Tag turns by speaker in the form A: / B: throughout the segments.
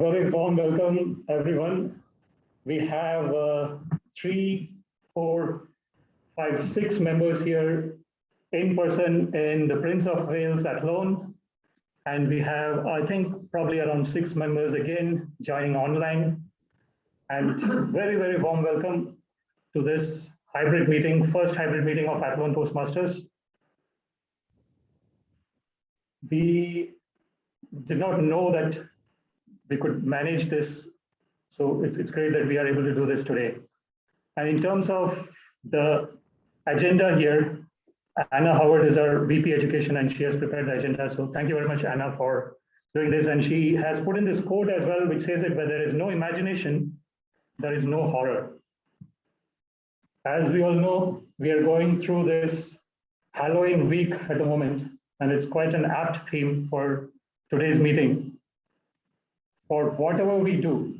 A: Very warm welcome, everyone. We have 3, 4, 5, 6 members here in person in the Prince of Wales Athlone. And we have, I think, probably around 6 members again joining online. And very, very warm welcome to this hybrid meeting, first hybrid meeting of Athlone Toastmasters. We did not know that we could manage this. So it's great that we are able to do this today. And in terms of the agenda here, Anna Howard is our VP Education and she has prepared the agenda. So thank you very much, Anna, for doing this. And she has put in this quote as well, which says that where there is no imagination, there is no horror. As we all know, we are going through this Halloween week at the moment, and it's quite an apt theme for today's meeting. For whatever we do,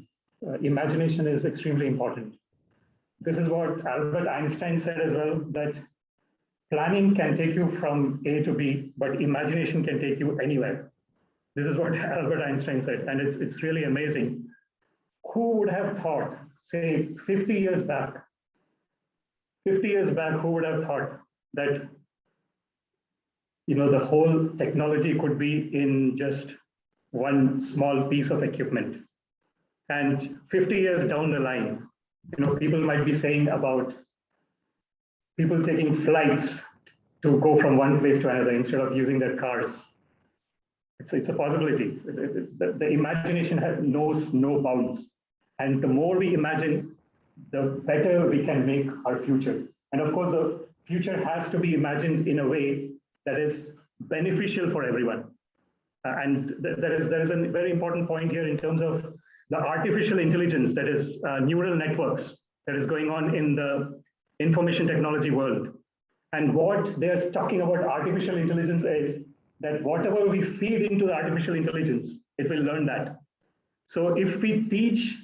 A: imagination is extremely important. This is what Albert Einstein said as well, that planning can take you from A to B, but imagination can take you anywhere. This is what Albert Einstein said, and it's really amazing. Who would have thought, say 50 years back, who would have thought that the whole technology could be in just one small piece of equipment? And 50 years down the line, people might be saying about people taking flights to go from one place to another instead of using their cars. It's a possibility. The imagination knows no bounds. And the more we imagine, the better we can make our future. And of course, the future has to be imagined in a way that is beneficial for everyone. And there is a very important point here in terms of the artificial intelligence, that is neural networks, that is going on in the information technology world. And what they're talking about artificial intelligence is that whatever we feed into the artificial intelligence, it will learn that. So if we teach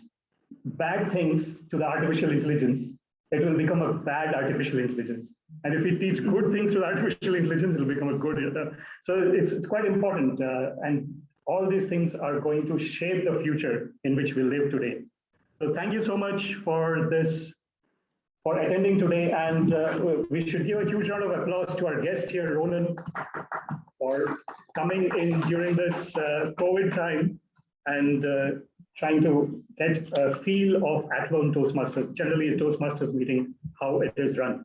A: bad things to the artificial intelligence, it will become a bad artificial intelligence. And if we teach good things to artificial intelligence, it will become a good. So it's quite important. And all these things are going to shape the future in which we live today. So thank you so much for this, for attending today. And we should give a huge round of applause to our guest here, Ronan, for coming in during this COVID time and trying to get a feel of Athlone Toastmasters, generally a Toastmasters meeting, how it is run.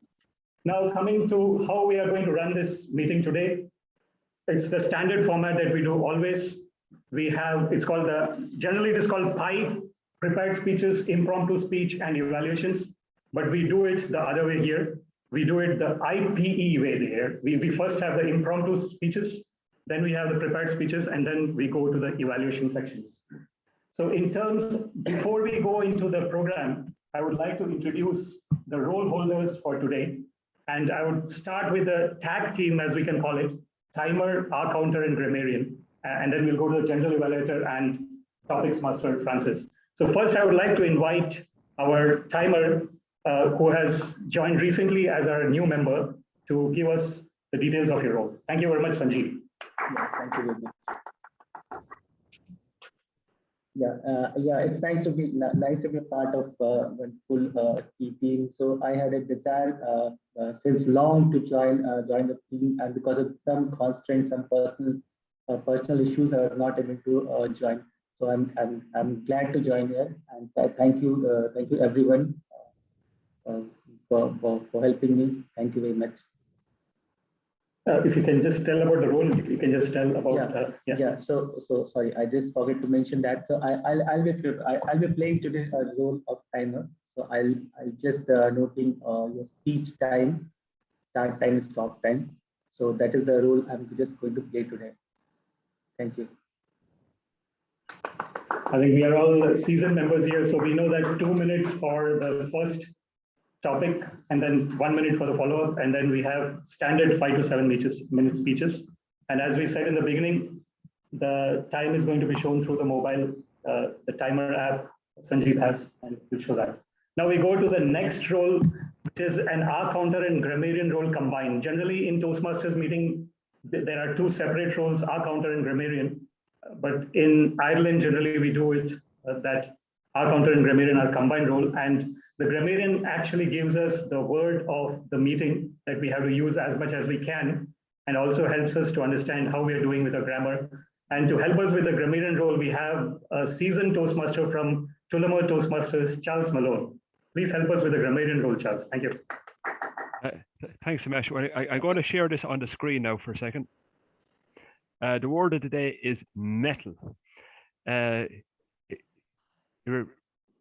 A: Now coming to how we are going to run this meeting today, it's the standard format that we do always. We have, generally it is called PI, prepared speeches, impromptu speech, and evaluations, but we do it the other way here. We do it the IPE way here. We first have the impromptu speeches, then we have the prepared speeches, and then we go to the evaluation sections. So before we go into the program, I would like to introduce the role holders for today. And I would start with the tag team, as we can call it, timer, R counter, and grammarian. And then we'll go to the general evaluator and topics master, Francis. So first, I would like to invite our timer, who has joined recently as our new member, to give us the details of your role. Thank you very much, Sanjeev.
B: Yeah, thank you very much. Yeah, it's nice to be a part of one full team. So I had a desire since long to join the team, and because of some constraints, some personal issues, I was not able to join. So I'm glad to join here, and thank you everyone for helping me. Thank you very much.
A: If you can just tell about the role, you can just tell about.
B: So sorry, I just forgot to mention that. So I'll be playing today a role of timer. So I'll just noting your speech time, start time, stop time. So that is the role I'm just going to play today. Thank you.
A: I think we are all seasoned members here, so we know that 2 minutes for the first topic, and then 1 minute for the follow-up, and then we have standard 5 to 7 minute speeches. And as we said in the beginning, the time is going to be shown through the mobile, the timer app Sanjeev has, and we'll show that. Now we go to the next role, which is an R counter and grammarian role combined. Generally in Toastmasters meeting, there are 2 separate roles, R counter and grammarian. but in Ireland, generally we do it that our counter and grammarian are combined role, and the grammarian actually gives us the word of the meeting that we have to use as much as we can, and also helps us to understand how we are doing with our grammar. And to help us with the grammarian role, we have a seasoned Toastmaster from Tullamore Toastmasters, Charles Malone. Please help us with the grammarian role, Charles. Thank you.
C: Thanks, Ramesh. I'm going to share this on the screen now for a second. The word of the day is metal.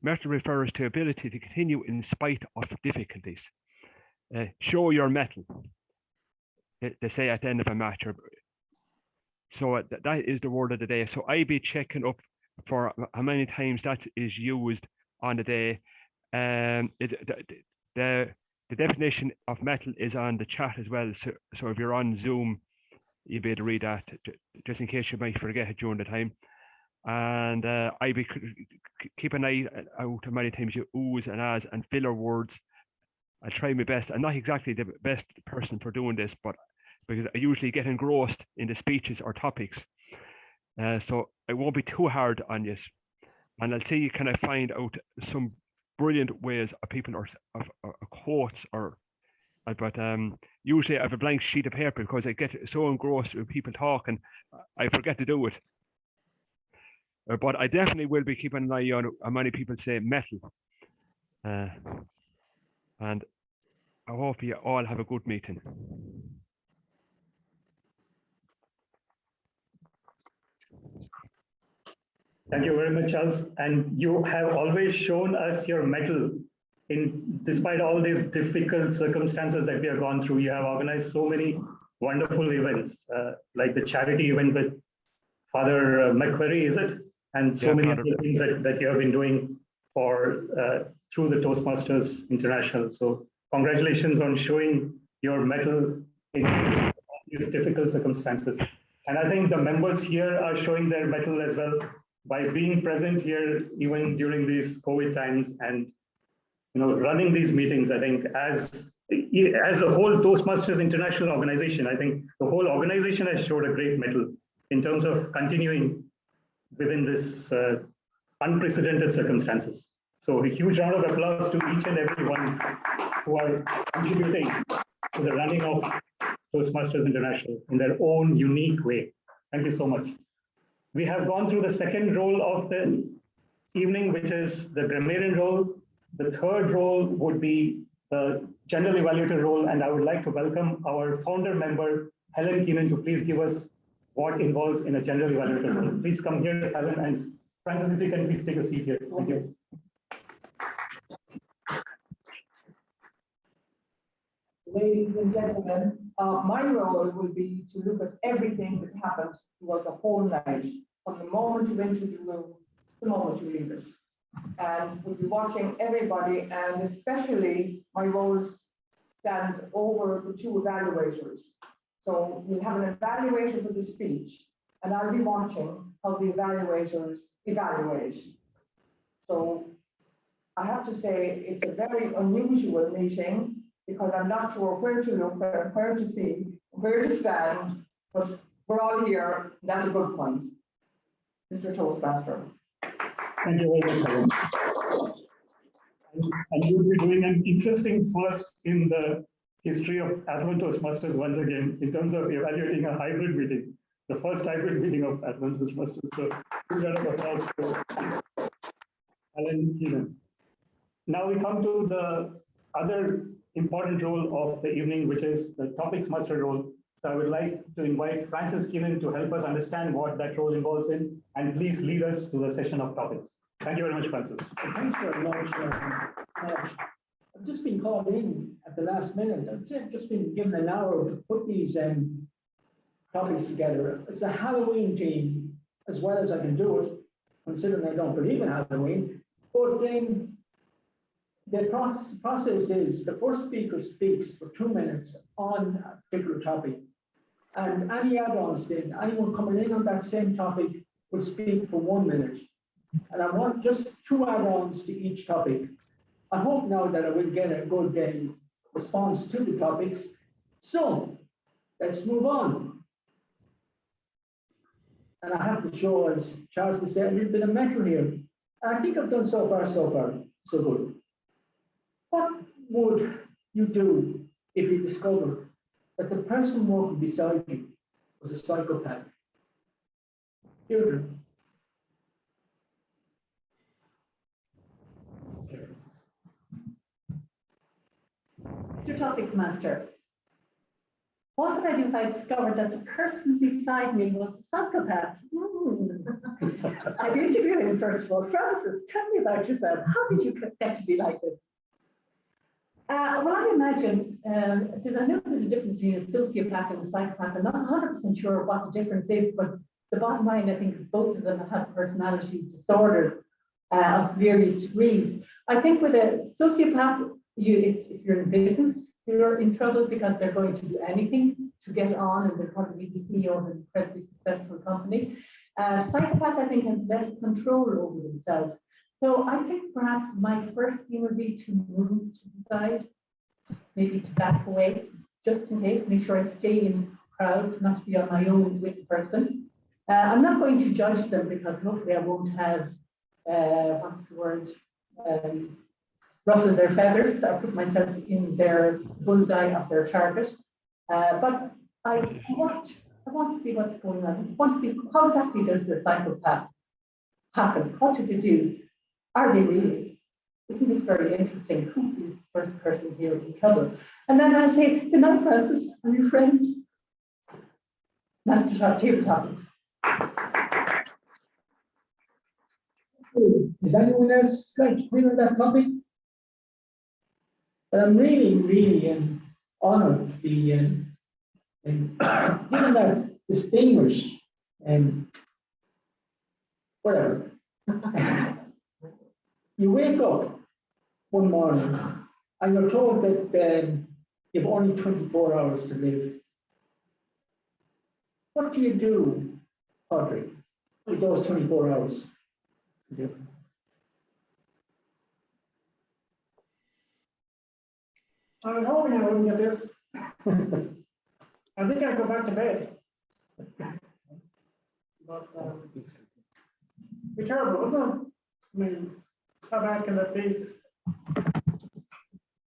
C: Metal refers to ability to continue in spite of difficulties. Show your metal, they say at the end of a match. So that is the word of the day. So I'll be checking up for how many times that is used on the day. The definition of metal is on the chat as well. So if you're on Zoom, you'll be able to read that, just in case you might forget it during the time. And I be keep an eye out how many times you oohs and ahs and filler words. I try my best. I'm not exactly the best person for doing this, but because I usually get engrossed in the speeches or topics, so I won't be too hard on you. And I'll see, can I find out some brilliant ways of people or quotes or. But usually I have a blank sheet of paper because I get so engrossed with people talking, I forget to do it. But I definitely will be keeping an eye on how many people say metal. And I hope you all have a good meeting.
A: Thank you very much, Charles. And you have always shown us your mettle despite all these difficult circumstances that we have gone through. You have organized so many wonderful events, like the charity event with Father McQuarrie, is it? And so many other things that you have been doing for through the Toastmasters International. So congratulations on showing your mettle in these difficult circumstances. And I think the members here are showing their mettle as well by being present here even during these COVID times and running these meetings. I think as a whole Toastmasters International organization, I think the whole organization has showed a great mettle in terms of continuing within this unprecedented circumstances. So a huge round of applause to each and every one who are contributing to the running of Toastmasters International in their own unique way. Thank you so much. We have gone through the second role of the evening, which is the grammarian role. The third role would be the general evaluator role, and I would like to welcome our founder member, Helen Keenan, to please give us what involves in a general evaluator role. Please come here, Helen, and Francis, if you can please take a seat here. Thank you.
D: Ladies and gentlemen, my role will be to look at everything that happened throughout the whole night, from the moment you enter the room to the moment you leave it. And we'll be watching everybody, and especially my role stands over the two evaluators. So we'll have an evaluator for the speech, and I'll be watching how the evaluators evaluate. So I have to say it's a very unusual meeting because I'm not sure where to look, where to see, where to stand, but we're all here. That's a good point. Mr. Toastmaster.
A: Thank you very much, Helen. And you'll be doing an interesting first in the history of Athlone Toastmasters once again, in terms of evaluating a hybrid meeting, the first hybrid meeting of Athlone Toastmasters. So, huge round of applause to Helen Keenan. Now we come to the other important role of the evening, which is the topics master role. So I would like to invite Francis Keenan to help us understand what that role involves in, and please lead us to the session of topics. Thank you very much, Francis.
E: Thanks very much. I've just been called in at the last minute. I've just been given an hour to put these topics together. It's a Halloween theme as well as I can do it, considering I don't believe in Halloween. But the process is the first speaker speaks for 2 minutes on a particular topic. And any add-ons then, anyone coming in on that same topic will speak for 1 minute. And I want just 2 add-ons to each topic. I hope now that I will get a good response to the topics. So let's move on. And I have to show, as Charles would say, a little bit of metal here. And I think I've done so far, so good. What would you do if you discovered that the person walking beside you was a psychopath? Deirdre.
F: Your topics master. What would I do if I discovered that the person beside me was a psychopath? I'd interview him first of all. Francis, tell me about yourself. How did you get to be like this? Well, I imagine, because I know there's a difference between a sociopath and a psychopath. I'm not 100% sure what the difference is, but the bottom line, I think, is both of them have personality disorders of various degrees. I think with a sociopath, if you're in business, you're in trouble because they're going to do anything to get on, and they're probably the CEO of an incredibly successful company. Psychopath, I think, has less control over themselves. So I think perhaps my first thing would be to move to the side, maybe to back away, just in case, make sure I stay in crowds, not to be on my own with the person. I'm not going to judge them because hopefully I won't have, what's the word, ruffle their feathers. I put myself in their bullseye of their target. But I want to see what's going on. I want to see how exactly does the psychopath happen? What do they do? Are they really? Isn't it very interesting? Who is the first person here in trouble? And then I'll say, good night, Francis, I'm your friend. Master table topics.
E: Is anyone else like to bring on that topic? But I'm really honored to be given that distinguished whatever. You wake up one morning and you're told that you've only 24 hours to live. What do you do, Patrick, with those 24 hours?
G: I was hoping I wouldn't get this. I think I'd go back to bed. But be terrible, wouldn't it? I mean, how bad can that be?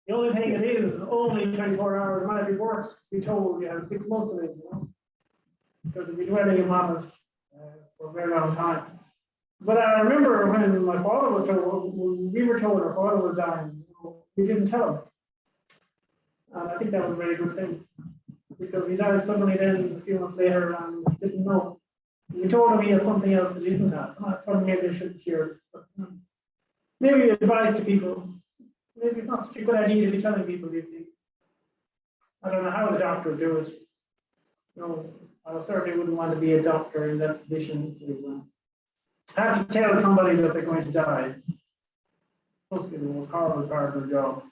G: The only thing it is only 24 hours. It might be worse to be told you have 6 months to live, you know, because you'll be dwelling upon it for a very long time. But I remember when my father was told, when we were told our father was dying, you know, we didn't tell him. And I think that was a very good thing, because he died suddenly then a few months later and didn't know. We told him he had something else that he didn't have. I thought maybe I should hear it. But, maybe advice to people. Maybe it's not such a good idea to be telling people these things. I don't know how the doctor would do it. You know, I certainly wouldn't want to be a doctor in that position to have to tell somebody that they're going to die. Must be the most horrible part of the job.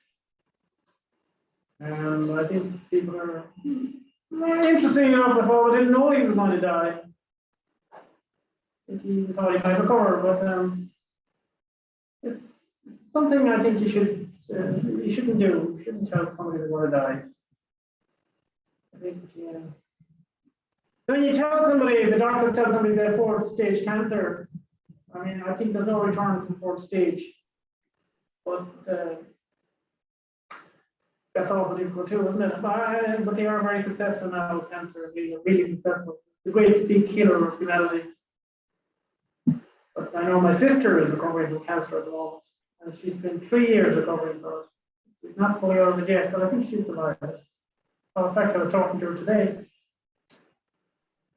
G: And I think people are interesting enough if I didn't know he was going to die. I think he thought he might recover, but it's something I think you shouldn't do. You shouldn't tell somebody they're going to die. I think when you tell somebody, the doctor tells somebody they have 4th stage cancer, I mean, I think there's no return from 4th stage. But that's awful difficult too, isn't it? But they are very successful now with cancer, being really successful. The great big killer of humanity. But I know my sister is recovering from cancer at the moment, and she's been 3 years recovering from it. She's not fully out of it yet, but I think she's survived it. In fact, I was talking to her today.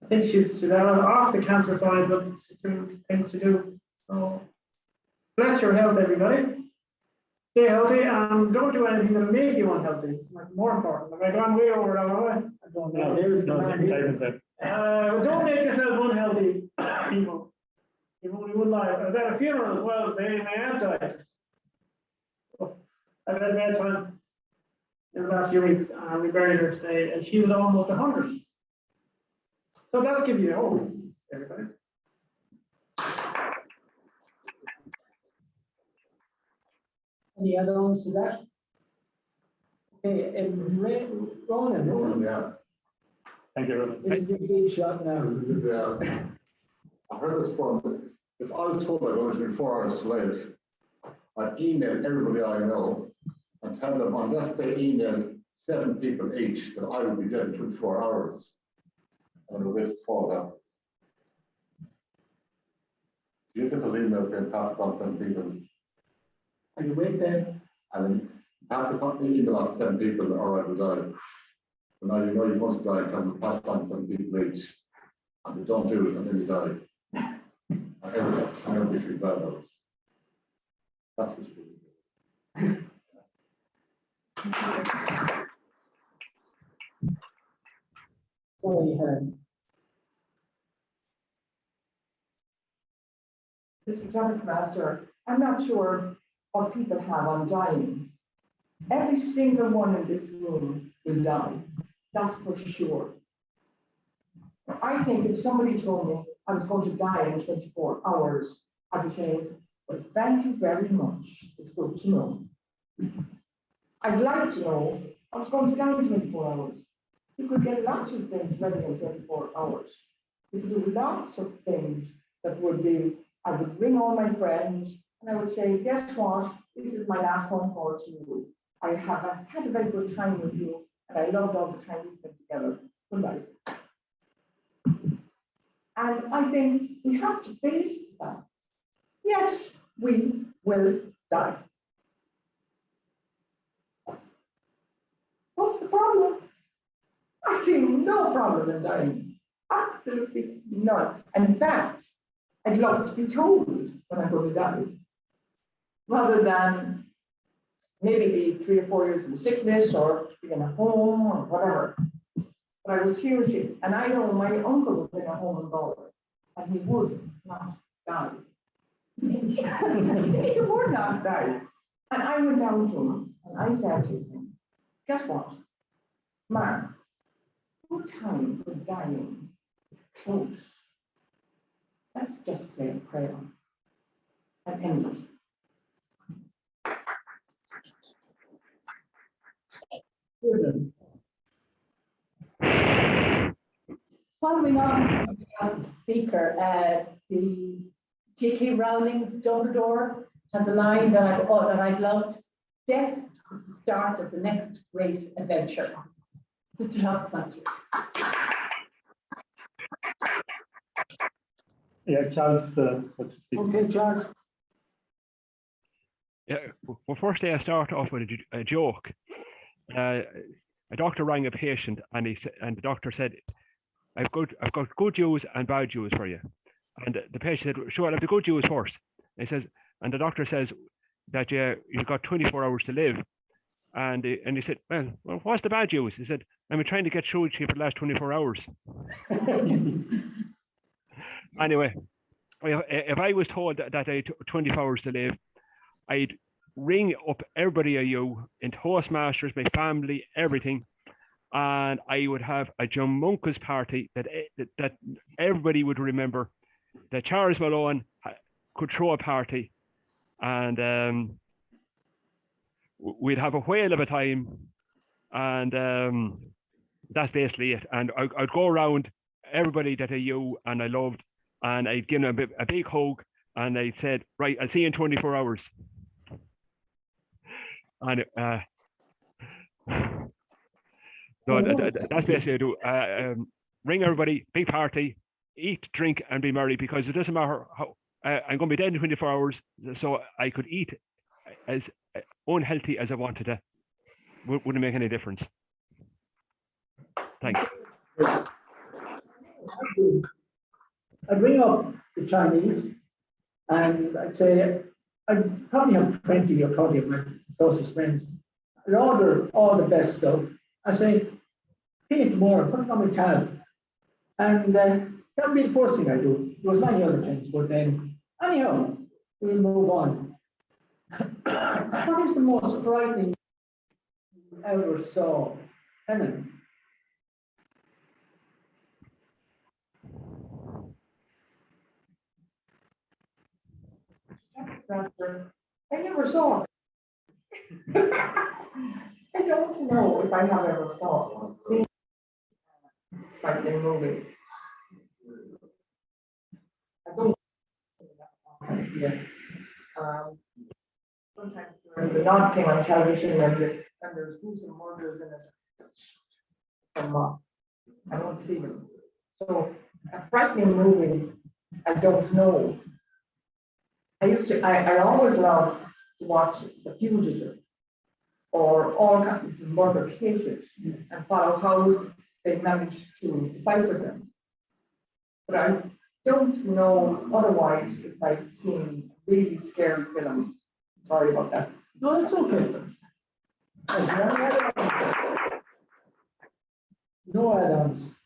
G: I think she's off the cancer side, but she's doing things to do. So, bless your health, everybody. Stay healthy and don't do anything that'll make you unhealthy. Like, more important. Have I gone way over that? I don't know.
A: There is no time is there.
G: Don't make yourself unhealthy, people. You've only one life. I was at a funeral as well. My aunt died. I've had a bad time in the last few weeks, and we buried her today, and she was almost 100. So that's giving you hope, everybody.
E: Any other ones to that? Okay, and Ronan,
A: Thank you, Ronan.
E: this is a big shot now.
H: I heard this from, if I was told I wanted to do 4 hours to live, I'd email everybody I know and tell them unless they email 7 people each that I would be dead in 24 hours. And we'll wait for that. You get those emails and pass it on to 7 people.
E: And you wait there.
H: And then pass it on, email on to 7 people or I will die. But now you know you're going to die, tell them to pass it on to 7 people each. And they don't do it and then you die. And everybody feels bad about it. That's what's really good.
E: Sorry, Helen.
D: Mr. Toastmaster, I'm not sure what people have on dying. Every single one in this room will die. That's for sure. I think if somebody told me I was going to die in 24 hours, I'd be saying, well, thank you very much. It's good to know. I'd like to know I was going to die in 24 hours. You could get lots of things ready in 24 hours. You could do lots of things that would be, I would ring all my friends and I would say, guess what? This is my last phone call to you. I have had a very good time with you and I loved all the time we spent together. Goodbye. And I think we have to face that. Yes, we will die. What's the problem? I see no problem in dying. Absolutely none. And in fact, I'd love to be told when I'm going to die, rather than maybe be 3 or 4 years in sickness or be in a home or whatever. But I was seriously, and I know my uncle was in a home in Galway, and he would not die. He would not die. And I went down to him and I said to him, guess what? Mark, your time for dying is close. Let's just say a prayer and end it.
F: Following on from the last speaker, the J.K. Rowling's Dumbledore has a line that I've loved. Death is the start of the next great adventure. Mr. Toastmaster.
A: Yeah, Charles, what's your speaker?
E: Okay, Charles.
C: Yeah, well, firstly, I start off with a joke. A doctor rang a patient, and the doctor said, "I've got good news and bad news for you." And the patient said, "Sure, I'll have the good news first." And the doctor says that you've got 24 hours to live. And he said, well, what's the bad news? He said, "I've been trying to get through to you for the last 24 hours." Anyway, if I was told that I had 24 hours to live, I'd ring up everybody I knew in Toastmasters, my family, everything, and I would have a Jamunkus party that everybody would remember, that Charles Malone could throw a party, and we'd have a whale of a time, and that's basically it. And I'd go around everybody that I knew and I loved, and I'd give them a big hug, and I said, "Right, I'll see you in 24 hours." And so that's basically what I do. Ring everybody, big party, eat, drink, and be merry, because it doesn't matter how I'm going to be dead in 24 hours, so I could eat as unhealthy as I wanted to. Wouldn't make any difference. Thanks.
E: I'd ring up the Chinese and I'd say, I'd probably have 20 or 30 of my closest friends. I'd order all the best stuff. I say, pay it tomorrow, put it on my tab. And that would be the first thing I do. There was many other things, but then, anyhow, we'll move on. What is the most frightening you ever saw? Helen?
D: Master, I never saw it. I don't know if I have ever seen a frightening movie.
B: Yeah.
D: Sometimes there's an odd thing on television and there's gruesome murders in it. I don't see them. So a frightening movie, I don't know. I always loved to watch The Fugitive or all kinds of murder cases and follow how they managed to decipher them. But I don't know otherwise if I've seen really scary films. Sorry about that.
E: No, that's okay. There's no add-ons. No add-ons.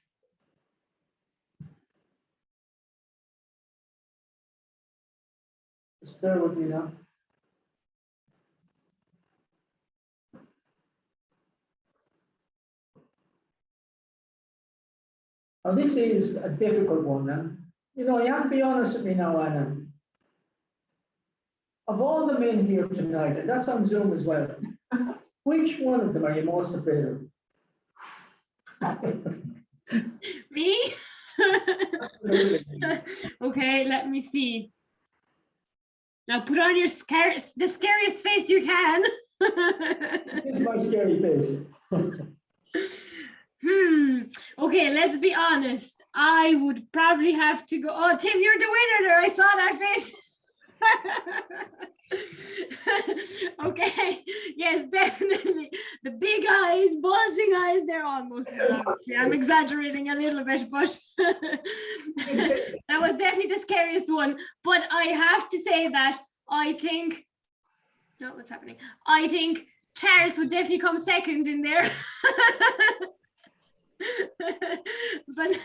E: Just bear with me now. Now, this is a difficult one, and you know, you have to be honest with me now, Anna. Of all the men here tonight, and that's on Zoom as well, which one of them are you most afraid of?
I: Me? Okay, let me see. Now put on your the scariest face you can.
E: This is my scary face.
I: Okay, let's be honest. I would probably have to go. Oh, Tim, you're the winner there. I saw that face. Okay, yes, definitely. The big eyes, bulging eyes, they're almost actually. I'm exaggerating a little bit, but that was definitely the scariest one. But I have to say that I think, no, what's happening? I think Charles would definitely come second in there. But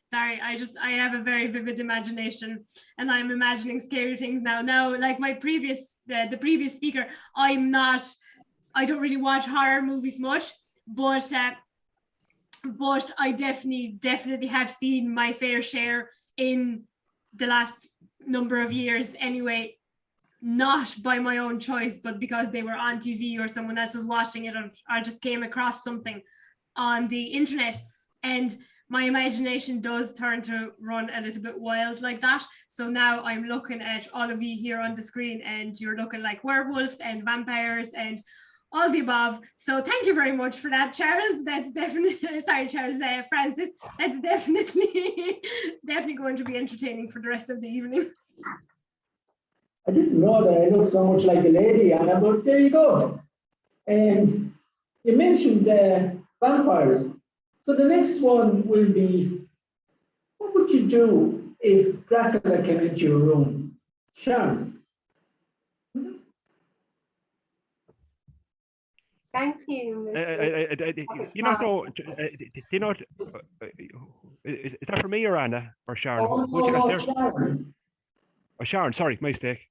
I: sorry, I have a very vivid imagination and I'm imagining scary things now. Now, like my previous, the previous speaker, I don't really watch horror movies much, but I definitely have seen my fair share in the last number of years anyway, not by my own choice, but because they were on TV or someone else was watching it, or I just came across something on the internet, and my imagination does turn to run a little bit wild like that. So now I'm looking at all of you here on the screen and you're looking like werewolves and vampires and all the above. So thank you very much for that, Charles. That's definitely, sorry, Charles, Francis, that's definitely going to be entertaining for the rest of the evening.
E: I didn't know that I look so much like a lady, Anna, but there you go. You mentioned vampires. So the next one will be, what would you do if Dracula came into your room? Sharon.
J: Thank you.
C: You know, is that for me or Anna or Sharon?
E: Oh, no, Sharon.
C: Oh, Sharon, sorry, my mistake.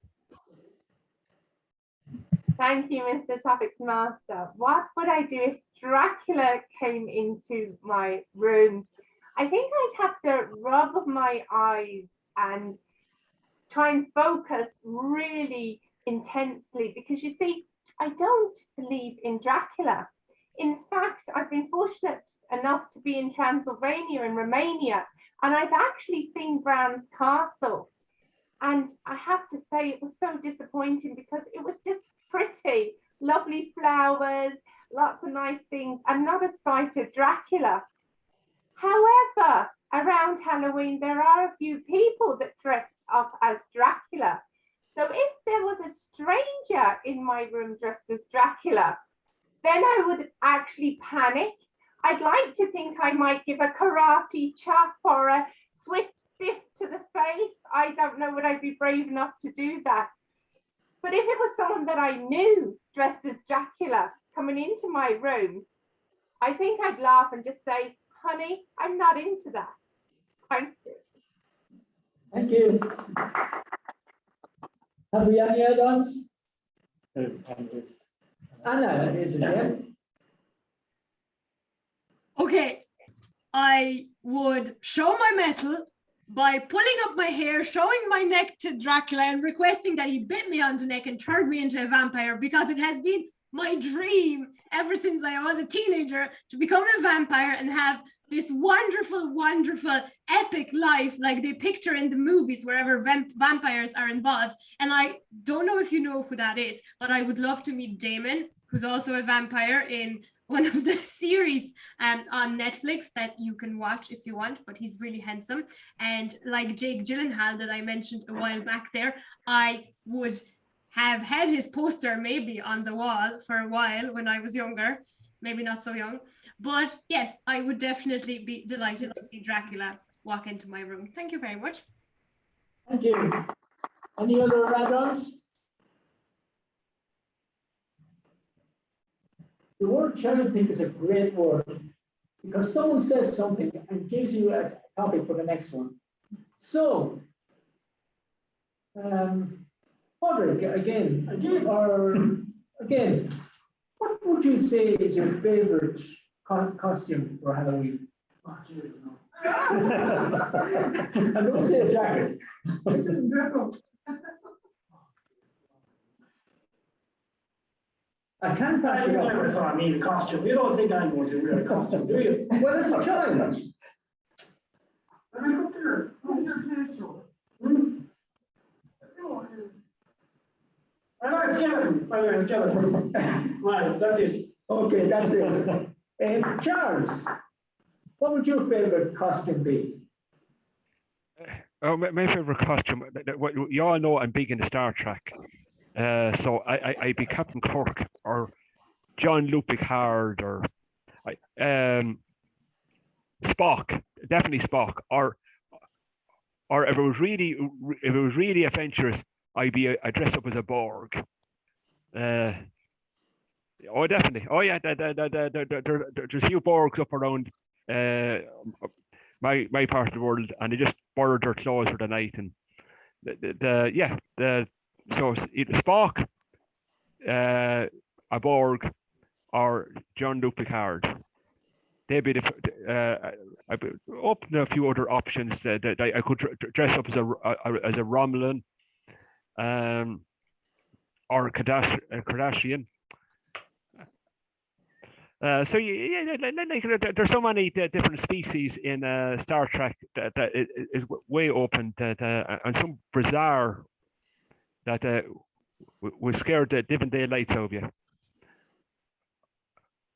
J: Thank you, Mr. Topics Master. What would I do if Dracula came into my room? I think I'd have to rub my eyes and try and focus really intensely, because you see, I don't believe in Dracula. In fact, I've been fortunate enough to be in Transylvania in Romania, and I've actually seen Bran's Castle. And I have to say it was so disappointing because it was just pretty, lovely flowers, lots of nice things, and not a sight of Dracula. However, around Halloween, there are a few people that dressed up as Dracula. So if there was a stranger in my room dressed as Dracula, then I would actually panic. I'd like to think I might give a karate chop or a swift fist to the face. I don't know, would I be brave enough to do that? But if it was someone that I knew dressed as Dracula coming into my room, I think I'd laugh and just say, honey, I'm not into that. Thank you.
E: Thank you. Have we any add-ons? Anna is again.
I: Okay, I would show my mettle by pulling up my hair, showing my neck to Dracula and requesting that he bit me on the neck and turned me into a vampire, because it has been my dream ever since I was a teenager to become a vampire and have this wonderful, wonderful, epic life like they picture in the movies wherever vampires are involved. And I don't know if you know who that is, but I would love to meet Damon, who's also a vampire in one of the series on Netflix that you can watch if you want, but he's really handsome. And like Jake Gyllenhaal that I mentioned a while back there, I would have had his poster maybe on the wall for a while when I was younger, maybe not so young. But yes, I would definitely be delighted to see Dracula walk into my room. Thank you very much.
E: Thank you. Any other add-ons? The word cherry pick is a great word because someone says something and gives you a topic for the next one. So, Padraig, again, what would you say is your favorite costume for Halloween? Oh, Jesus, no. I don't say a jacket. I can't pass it up.
G: That's what I mean, a costume. You don't think I'm going to wear a costume, do you?
E: Well, it's a challenge.
G: Let me go there. What's your place for? I like skeleton. I like skeleton. Right, that's it.
E: Okay, that's it. Charles, what would your favorite costume be?
C: Oh, my favorite costume. You all know I'm big into Star Trek, so I'd be Captain Kirk or Jean-Luc Picard or Spock. Definitely Spock. Or if it was really adventurous, I'd dress up as a Borg. Oh, definitely. Oh, yeah. There's a few Borgs up around my part of the world, and they just borrowed their clothes for the night. And so it's either Spock, a Borg, or Jean-Luc Picard. They'd be I'd be open to a few other options that I could dress up as a Romulan, or a Kardashian. So there's so many different species in Star Trek that is way open and some bizarre that would scare the living daylights out of you.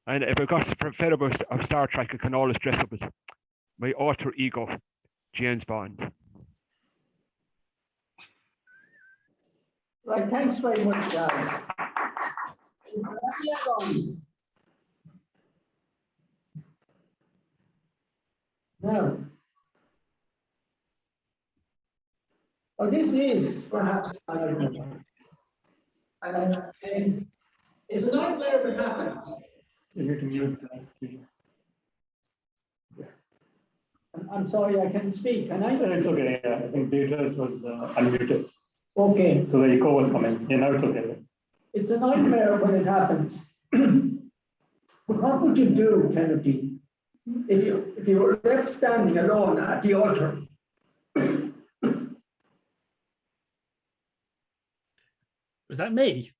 C: And if I got fed up of Star Trek, I can always dress up as my alter ego, James Bond.
E: Right, thanks very much, guys. Now, this is perhaps an argument. And it's a nightmare if it happens.
A: You need to mute.
E: I'm sorry, I can't speak, can I?
A: It's okay. I think Deirdre's was unmuted.
E: Okay.
A: So the echo was coming. Yeah, now it's okay.
E: It's a nightmare when it happens. But what would you do, Kennedy, if you were left standing alone at the altar?
K: Was that me?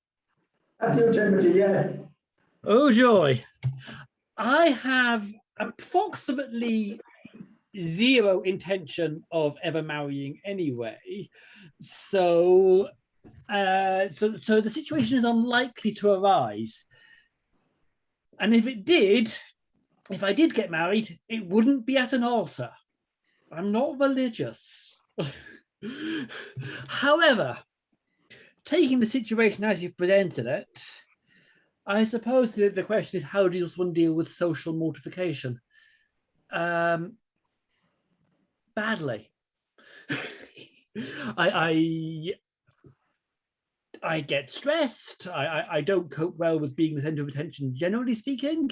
E: That's your Timothy, yeah.
K: Oh joy. I have approximately zero intention of ever marrying anyway. So the situation is unlikely to arise. And if I did get married, it wouldn't be at an altar. I'm not religious. However, taking the situation as you've presented it, I suppose the question is, how does one deal with social mortification? Badly. I get stressed. I don't cope well with being the center of attention, generally speaking.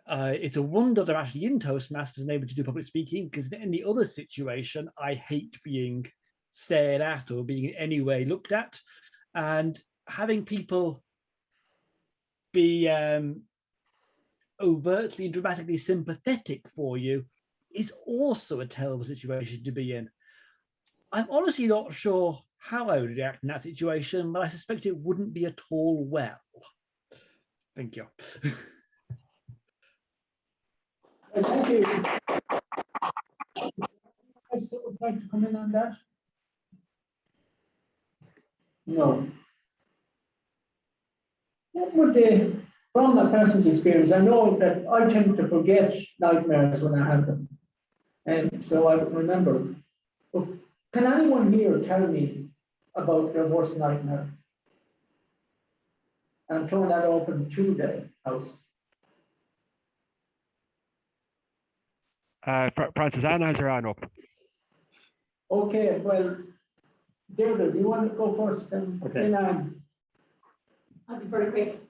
K: It's a wonder they're actually in Toastmasters and able to do public speaking, because in any other situation, I hate being stared at or being in any way looked at. And having people be overtly and dramatically sympathetic for you is also a terrible situation to be in. I'm honestly not sure how I would react in that situation, but I suspect it wouldn't be at all well. Thank you.
E: Thank you. Else that would like to come in on that? No. What would they, from a person's experience, I know that I tend to forget nightmares when I have them. And so I would remember. But can anyone here tell me about their worst nightmare? And turn that open to the house.
C: Francis Anna has her hand up.
E: Okay, well, David, you want to go first? Then
A: Okay.
F: I'll be very quick.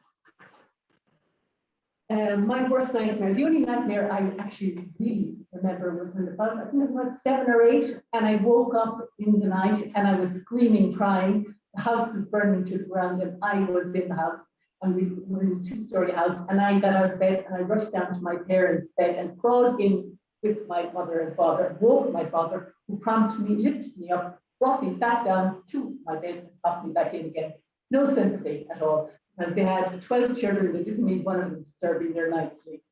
F: My worst nightmare, the only nightmare I actually really remember was when about, I think it was about 7 or 8, and I woke up in the night and I was screaming, crying. The house was burning to the ground and I was in the house, and we were in a 2-story house, and I got out of bed and I rushed down to my parents' bed and crawled in with my mother and father, woke my father, who prompted me, lifted me up, brought me back down to my bed and popped me back in again. No sympathy at all. And they had 12 children, they didn't need one of them disturbing their night's sleep.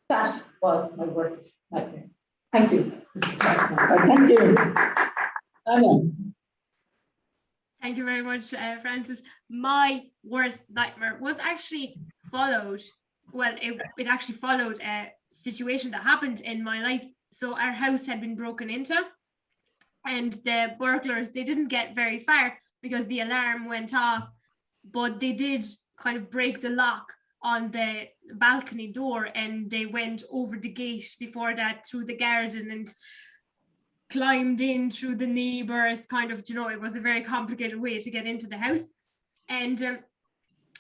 F: That was my worst nightmare. Thank you.
E: Thank you. Anna.
I: Thank you very much, Francis. My worst nightmare was actually followed. Well, it actually followed a situation that happened in my life. So our house had been broken into, and the burglars, they didn't get very far because the alarm went off, but they did kind of break the lock on the balcony door, and they went over the gate before that through the garden and climbed in through the neighbors, kind of, you know, it was a very complicated way to get into the house. And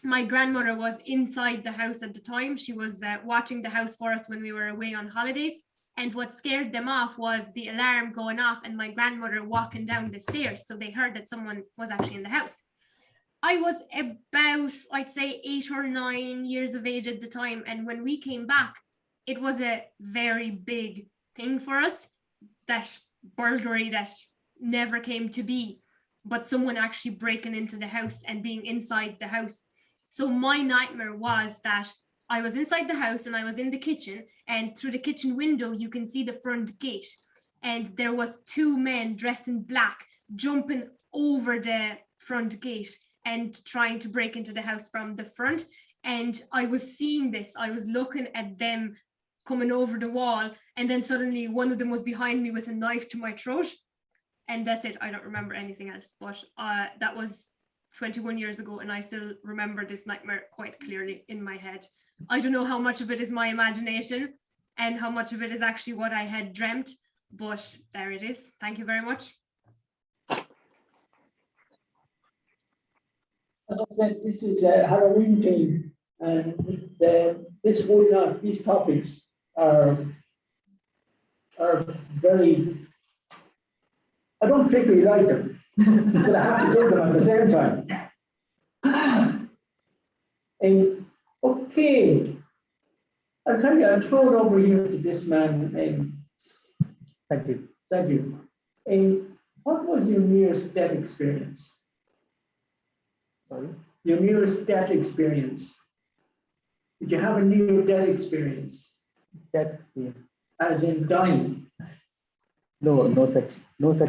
I: my grandmother was inside the house at the time. She was watching the house for us when we were away on holidays. And what scared them off was the alarm going off and my grandmother walking down the stairs. So they heard that someone was actually in the house. I was about, I'd say 8 or 9 years of age at the time. And when we came back, it was a very big thing for us, that burglary that never came to be, but someone actually breaking into the house and being inside the house. So my nightmare was that I was inside the house and I was in the kitchen, and through the kitchen window, you can see the front gate. And there was 2 men dressed in black jumping over the front gate and trying to break into the house from the front. And I was seeing this, I was looking at them coming over the wall, and then suddenly one of them was behind me with a knife to my throat. And that's it. I don't remember anything else, but that was 21 years ago, and I still remember this nightmare quite clearly in my head. I don't know how much of it is my imagination and how much of it is actually what I had dreamt, but there it is. Thank you very much.
E: As I said, this is a Halloween theme, and these topics are very, I don't particularly like them, but I have to do them at the same time. Okay, I'll tell you, I'll throw it over here to this man.
B: Thank you.
E: Thank you. What was your nearest death experience?
B: Sorry?
E: Your nearest death experience. Did you have a near-death experience?
B: That, yeah.
E: As in dying?
B: No such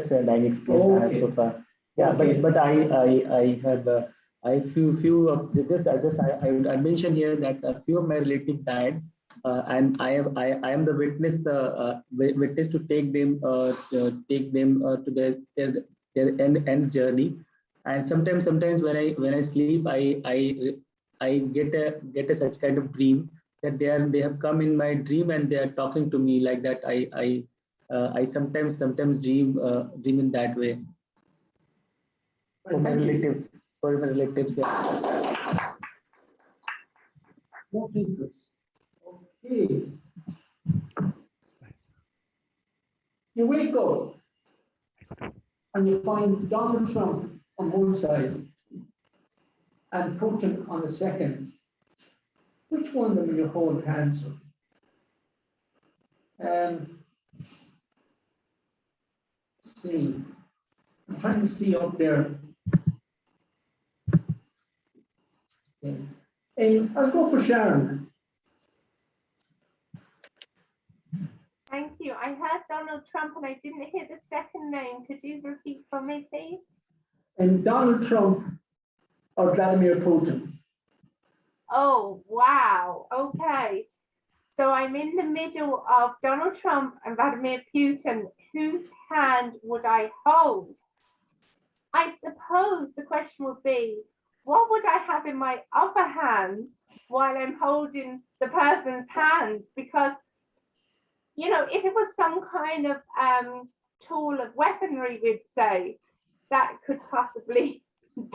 B: dying experience I have so far. Yeah,
E: okay.
B: but I have few of I mentioned here that a few of my relatives died, and I am the witness to take them to their end journey. And sometimes when I sleep, I get a such kind of dream that they have come in my dream and they are talking to me like that. I sometimes dream in that way. For my relatives, yeah.
E: More interest. Okay. You wake up and you find Donald Trump on one side and Putin on the second. Which one of them will you hold hands with? Let's see. I'm trying to see up there. Okay. I'll go for Sharon.
J: Thank you. I heard Donald Trump and I didn't hear the second name. Could you repeat for me, please?
E: And Donald Trump or Vladimir Putin?
J: Oh, wow. Okay. So I'm in the middle of Donald Trump and Vladimir Putin. Whose hand would I hold? I suppose the question would be, what would I have in my other hand while I'm holding the person's hand? Because, you know, if it was some kind of tool of weaponry, we'd say, that could possibly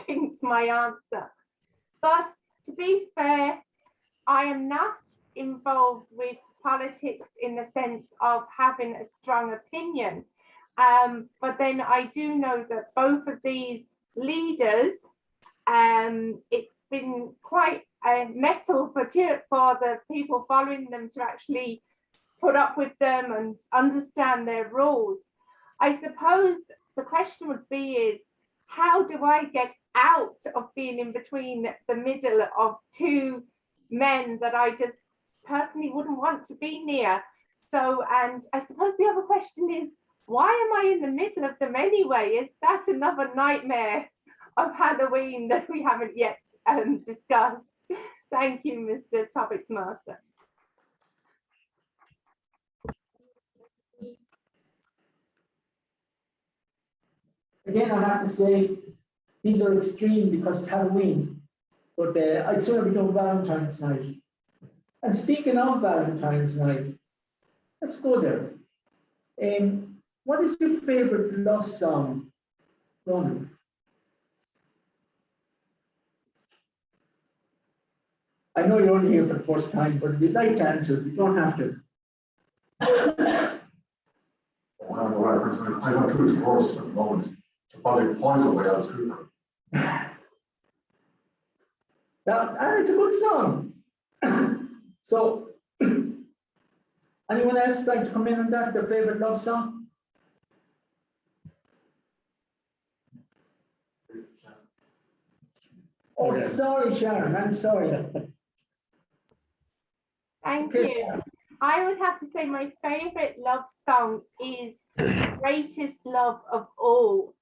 J: jinx my answer. But to be fair, I am not involved with politics in the sense of having a strong opinion. But then I do know that both of these leaders, it's been quite a metal for the people following them to actually put up with them and understand their rules. I suppose the question would be is, how do I get out of being in between the middle of two men that I just personally wouldn't want to be near? So, and I suppose the other question is, why am I in the middle of them anyway? Is that another nightmare of Halloween that we haven't yet discussed? Thank you, Mr. Topics Master.
E: Again, I have to say, these are extreme because it's Halloween, but I'd sooner be doing Valentine's night. And speaking of Valentine's night, let's go there. What is your favorite love song, Ronan? I know you're only here for the first time, but if you'd like to answer, you don't have to.
H: I know two divorces at the moment. So probably points away as Cooper.
E: That is a good song. So, anyone else like to come in on that? Their favorite love song? Oh,
A: Okay.
E: sorry, Sharon. I'm sorry.
J: Thank
E: Okay.
J: you. I would have to say my favorite love song is Greatest Love of All,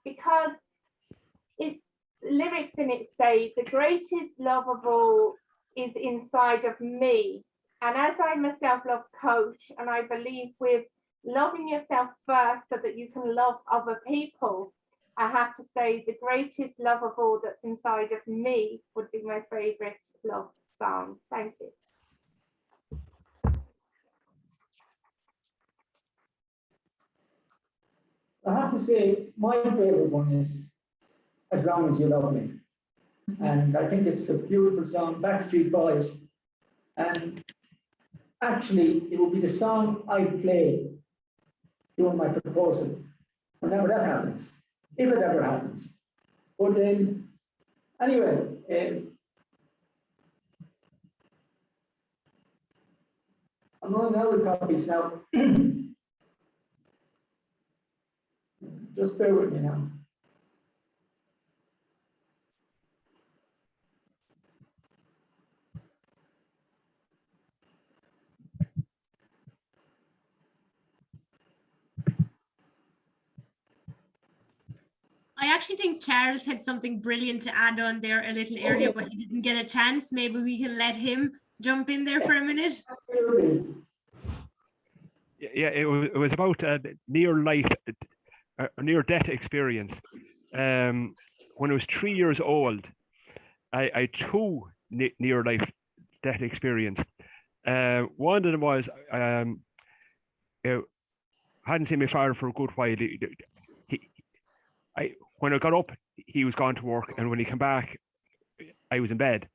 J: because its lyrics in it say the greatest love of all is inside of me. And as I'm a self-love coach, and I believe with loving yourself first so that you can love other people, I have to say the greatest love of all that's inside of me would be my favorite love song. Thank you.
E: I have to say, my favorite one is As Long As You Love Me. And I think it's a beautiful song, Backstreet Boys. And actually, it will be the song I play during my proposal, whenever that happens, if it ever happens. But anyway, I'm running out of topics now. Just bear with me now.
I: I actually think Charles had something brilliant to add on there a little earlier, but he didn't get a chance. Maybe we can let him jump in there for a minute.
C: Yeah, it was about near-death experience. When I was 3 years old, I had two near-death experience. One of them was I hadn't seen my father for a good while. When I got up, he was gone to work, and when he came back, I was in bed.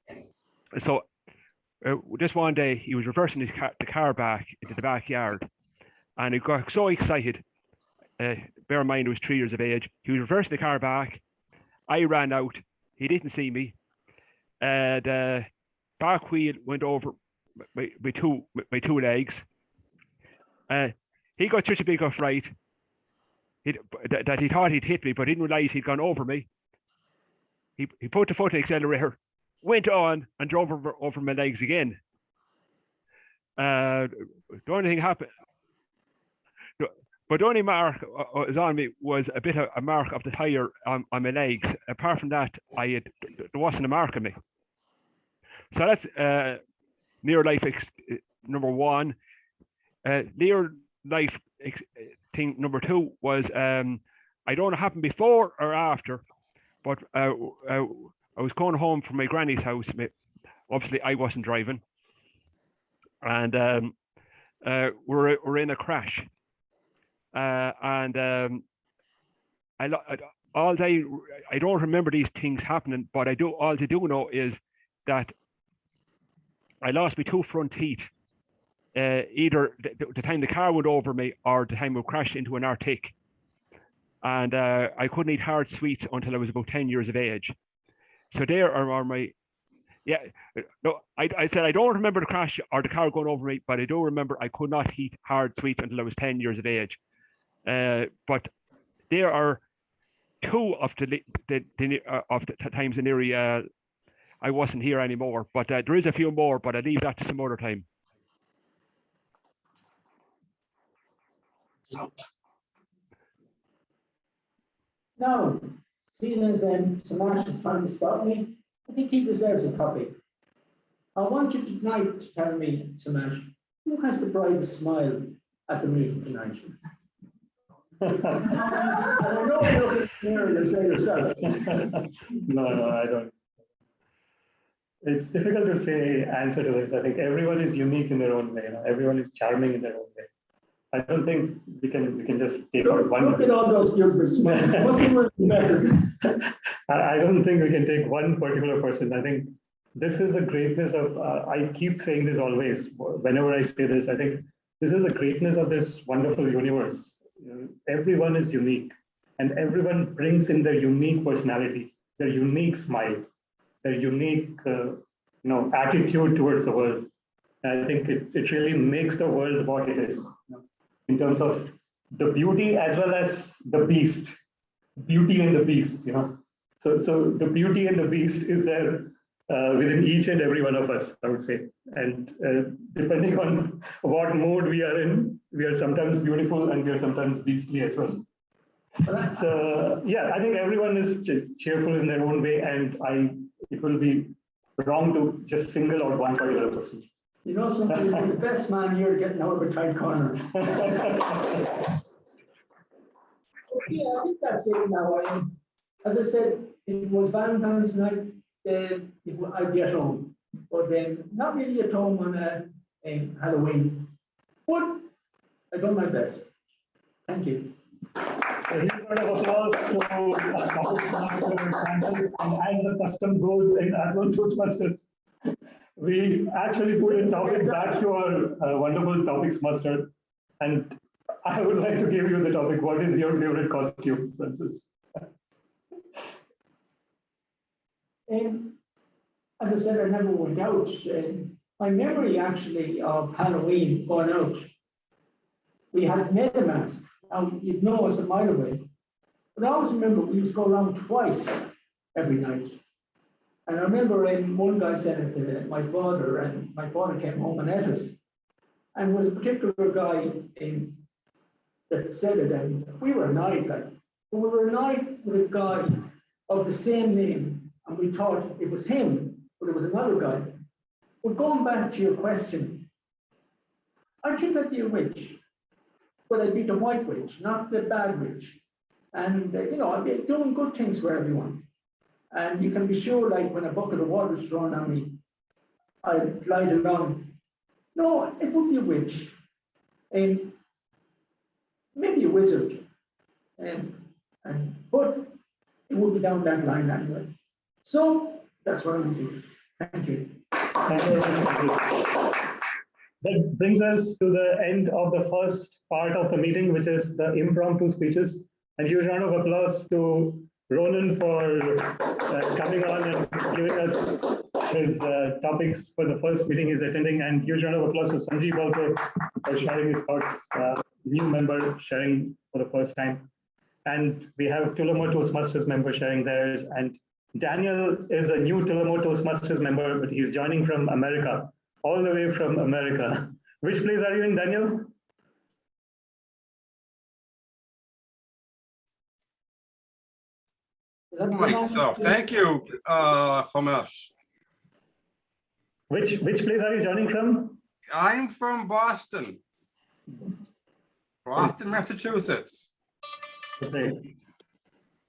C: So just one day, he was reversing the car back into the backyard, and he got so excited. Bear in mind, I was 3 years of age. He was reversing the car back. I ran out. He didn't see me. The back wheel went over my two legs. He got such a big fright that he thought he'd hit me, but didn't realize he'd gone over me. He put the foot on the accelerator, went on, and drove over my legs again. the only thing happened, but the only mark was on me was a bit of a mark of the tire on my legs. Apart from that, there wasn't a mark on me. So that's near life number one. Near life thing number two was I don't know happened before or after, but I was going home from my granny's house. Obviously, I wasn't driving, and we're in a crash. I don't remember these things happening, but all I do know is that I lost my two front teeth. Either the time the car went over me or the time we crashed into an Arctic. And I couldn't eat hard sweets until I was about 10 years of age. So there are my, yeah, no, I said I don't remember the crash or the car going over me, but I do remember I could not eat hard sweets until I was 10 years of age. But there are two of the times in Erie I wasn't here anymore, but there is a few more, but I'll leave that to some other time.
E: Now, seeing as Samash is trying to stop me, I think he deserves a copy. I want you tonight to tell me, Samash, who has the brightest smile at the meeting tonight? And I know you're looking here and say yourself.
A: No, I don't. It's difficult to say answer to this. I think everyone is unique in their own way. Everyone is charming in their own way. I don't think we can just take out one.
E: Look at all those beautiful smiles. What's better?
A: I don't think we can take one particular person. I think this is the greatness of. I keep saying this always. Whenever I say this, I think this is the greatness of this wonderful universe. Everyone is unique, and everyone brings in their unique personality, their unique smile, their unique, attitude towards the world. And I think it really makes the world what it is. In terms of the beauty as well as the beast, beauty and the beast, So the beauty and the beast is there within each and every one of us, I would say. And depending on what mood we are in, we are sometimes beautiful and we are sometimes beastly as well. So yeah, I think everyone is cheerful in their own way, and it will be wrong to just single out one particular person.
E: You know something, you're the best man here getting out of a tight corner. Yeah, I think that's it now. As I said, it was Valentine's night, I'd be at home. But then not really at home on Halloween. But I done my best. Thank you.
A: A huge round of applause to Toastmasters Francis. And as the custom goes in Athlone Toastmasters, we actually put a topic back to our wonderful topics master. And I would like to give you the topic. What is your favorite costume, Francis?
E: As I said, I never went out. My memory actually of Halloween going out, we had made a mask. Now, you'd know us a mile away. But I always remember we used to go around twice every night. And I remember one guy said it to my father, and my father came home and ate us. And was a particular guy that said it, and we were annoyed, we were annoyed with a guy of the same name, and we thought it was him, but it was another guy. But going back to your question, I think I'd be a witch, but I'd be the white witch, not the bad witch. And, I'd be doing good things for everyone. And you can be sure, when a bucket of water is thrown on me, I'd glide along. No, it would be a witch. Maybe a wizard. But it would be down that line anyway. So that's what I'm doing. Thank you.
A: Thank you very much. That brings us to the end of the first part of the meeting, which is the impromptu speeches. And huge round of applause to Ronan for coming on and giving us his topics for the first meeting he's attending. And huge round of applause to Sanjeev also for sharing his thoughts, new member sharing for the first time. And we have Tullamore Toastmasters member sharing theirs. And Daniel is a new Tullamore Toastmasters member, but he's joining from America, all the way from America. Which place are you in, Daniel?
L: Myself. Thank you so much.
A: Which place are you joining from?
L: I'm from Boston, Massachusetts.
A: Okay.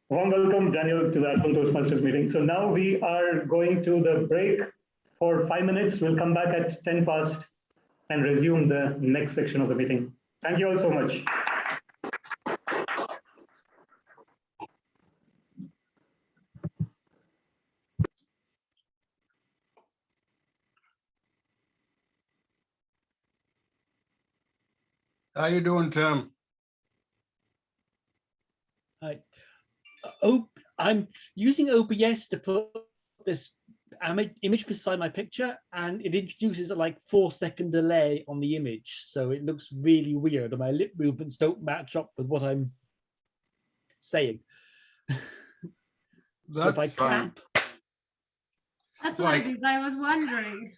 A: Warm welcome, Daniel, to the Athlone Toastmasters meeting. So now we are going to the break for 5 minutes. We'll come back at 10 past and resume the next section of the meeting. Thank you all so much.
L: How you doing, Tim?
K: Hi. I'm using OBS to put this image beside my picture, and it introduces a like 4-second delay on the image, so it looks really weird, and my lip movements don't match up with what I'm saying. So if I clap,
I: that's what I was wondering.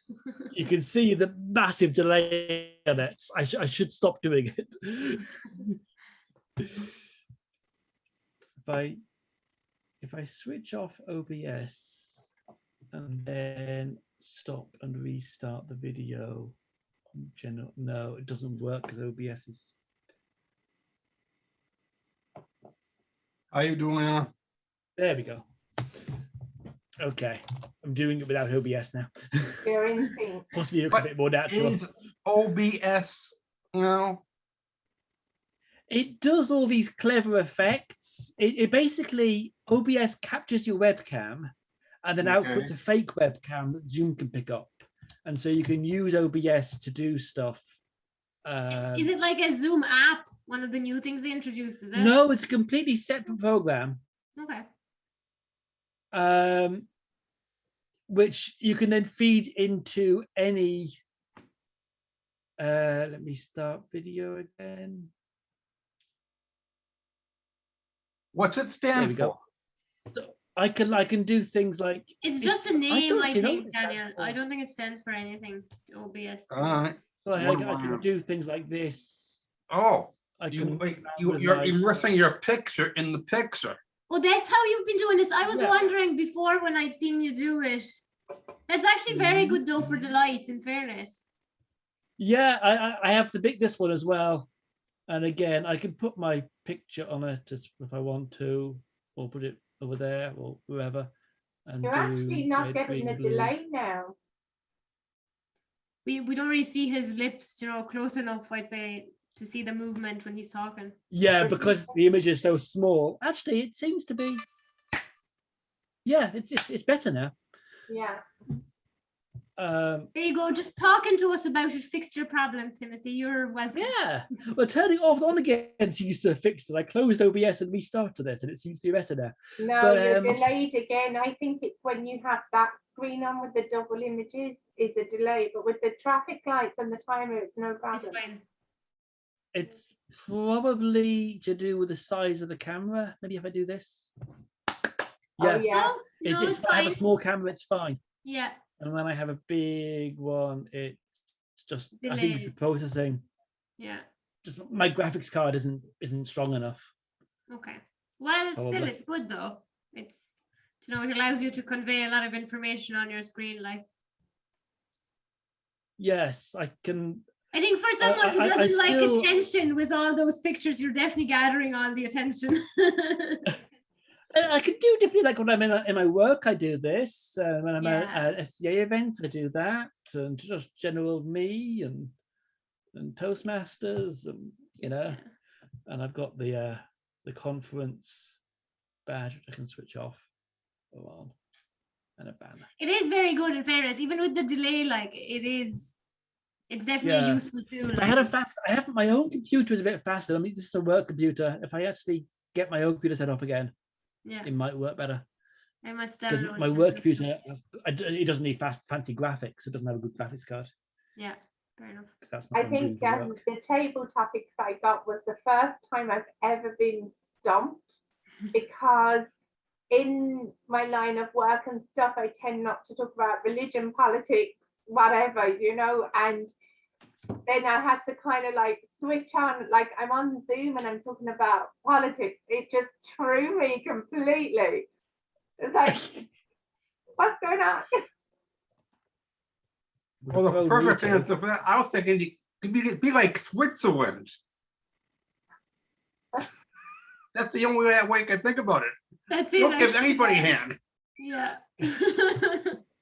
K: you can see the massive delay on it. I should stop doing it. If I switch off OBS and then stop and restart the video, no, it doesn't work because OBS is.
L: How you doing?
K: There we go. Okay, I'm doing it without OBS now.
J: You're in sync.
K: Must be a bit more natural.
L: Is OBS now?
K: It does all these clever effects. It basically, OBS captures your webcam and then outputs a fake webcam that Zoom can pick up. And so you can use OBS to do stuff.
I: Is it like a Zoom app? One of the new things they introduced, is it?
K: No, it's a completely separate program.
I: Okay.
K: Which you can then feed into any. Let me start video again.
L: What's it stand for?
K: I can do things like.
I: It's just a name, I think, Daniel.
K: I
I: I don't think it stands for anything. OBS.
L: All right.
K: So I can do things like this.
L: Oh,
K: you're
L: immersing your picture in the picture.
I: Oh, that's how you've been doing this. I was wondering before when I'd seen you do it. That's actually very good though for the lights, in fairness.
K: Yeah, I have to pick this one as well. And again, I can put my picture on it if I want to, or put it over there or wherever. And
J: you're actually not getting the delay now.
I: We don't really see his lips, close enough, I'd say, to see the movement when he's talking.
K: Yeah, because the image is so small. Actually, it seems to be. Yeah, it's better now.
J: Yeah.
I: There you go, just talking to us about it fixed your problem, Timothy. You're welcome.
K: Yeah, well, turning off and on again seems to have fixed it. I closed OBS and restarted it, and it seems to be better now.
J: No, you're delayed again. I think it's when you have that screen on with the double images is a delay, but with the traffic lights and the timer, it's no problem.
I: It's fine.
K: It's probably to do with the size of the camera. Maybe if I do this. Yeah.
J: Oh, yeah.
K: If I have a small camera, it's fine.
I: Yeah.
K: And when I have a big one, it's just
I: delayed.
K: I think it's the processing.
I: Yeah.
K: Just my graphics card isn't strong enough.
I: Okay. Well, still, it's good though. It's it allows you to convey a lot of information on your screen, like.
K: Yes, I can.
I: I think for someone who doesn't like attention with all those pictures, you're definitely gathering all the attention.
K: I can do differently, like when I'm in my work, I do this. When I'm at SCA events, I do that, and just general me and Toastmasters, and and I've got the conference badge which I can switch off, go on, and a banner.
I: It is very good in fairness, even with the delay. Like it's definitely a useful tool.
K: I have my own computer is a bit faster. I mean, this is a work computer. If I actually get my own computer set up again. Yeah, it might work better.
I: I must
K: because my work computer it doesn't need fancy graphics. It doesn't have a good graphics card.
I: Yeah, fair enough.
J: I think the table topics I got was the first time I've ever been stumped, because in my line of work and stuff, I tend not to talk about religion, politics, whatever, and then I had to kind of like switch on, like I'm on Zoom and I'm talking about politics. It just threw me completely. It's like, what's going on?
L: Well, the perfect answer for that, I was thinking you could be like Switzerland. That's the only way I can think about it.
I: That's it.
L: Don't give
I: actually.
L: anybody a hand.
I: Yeah.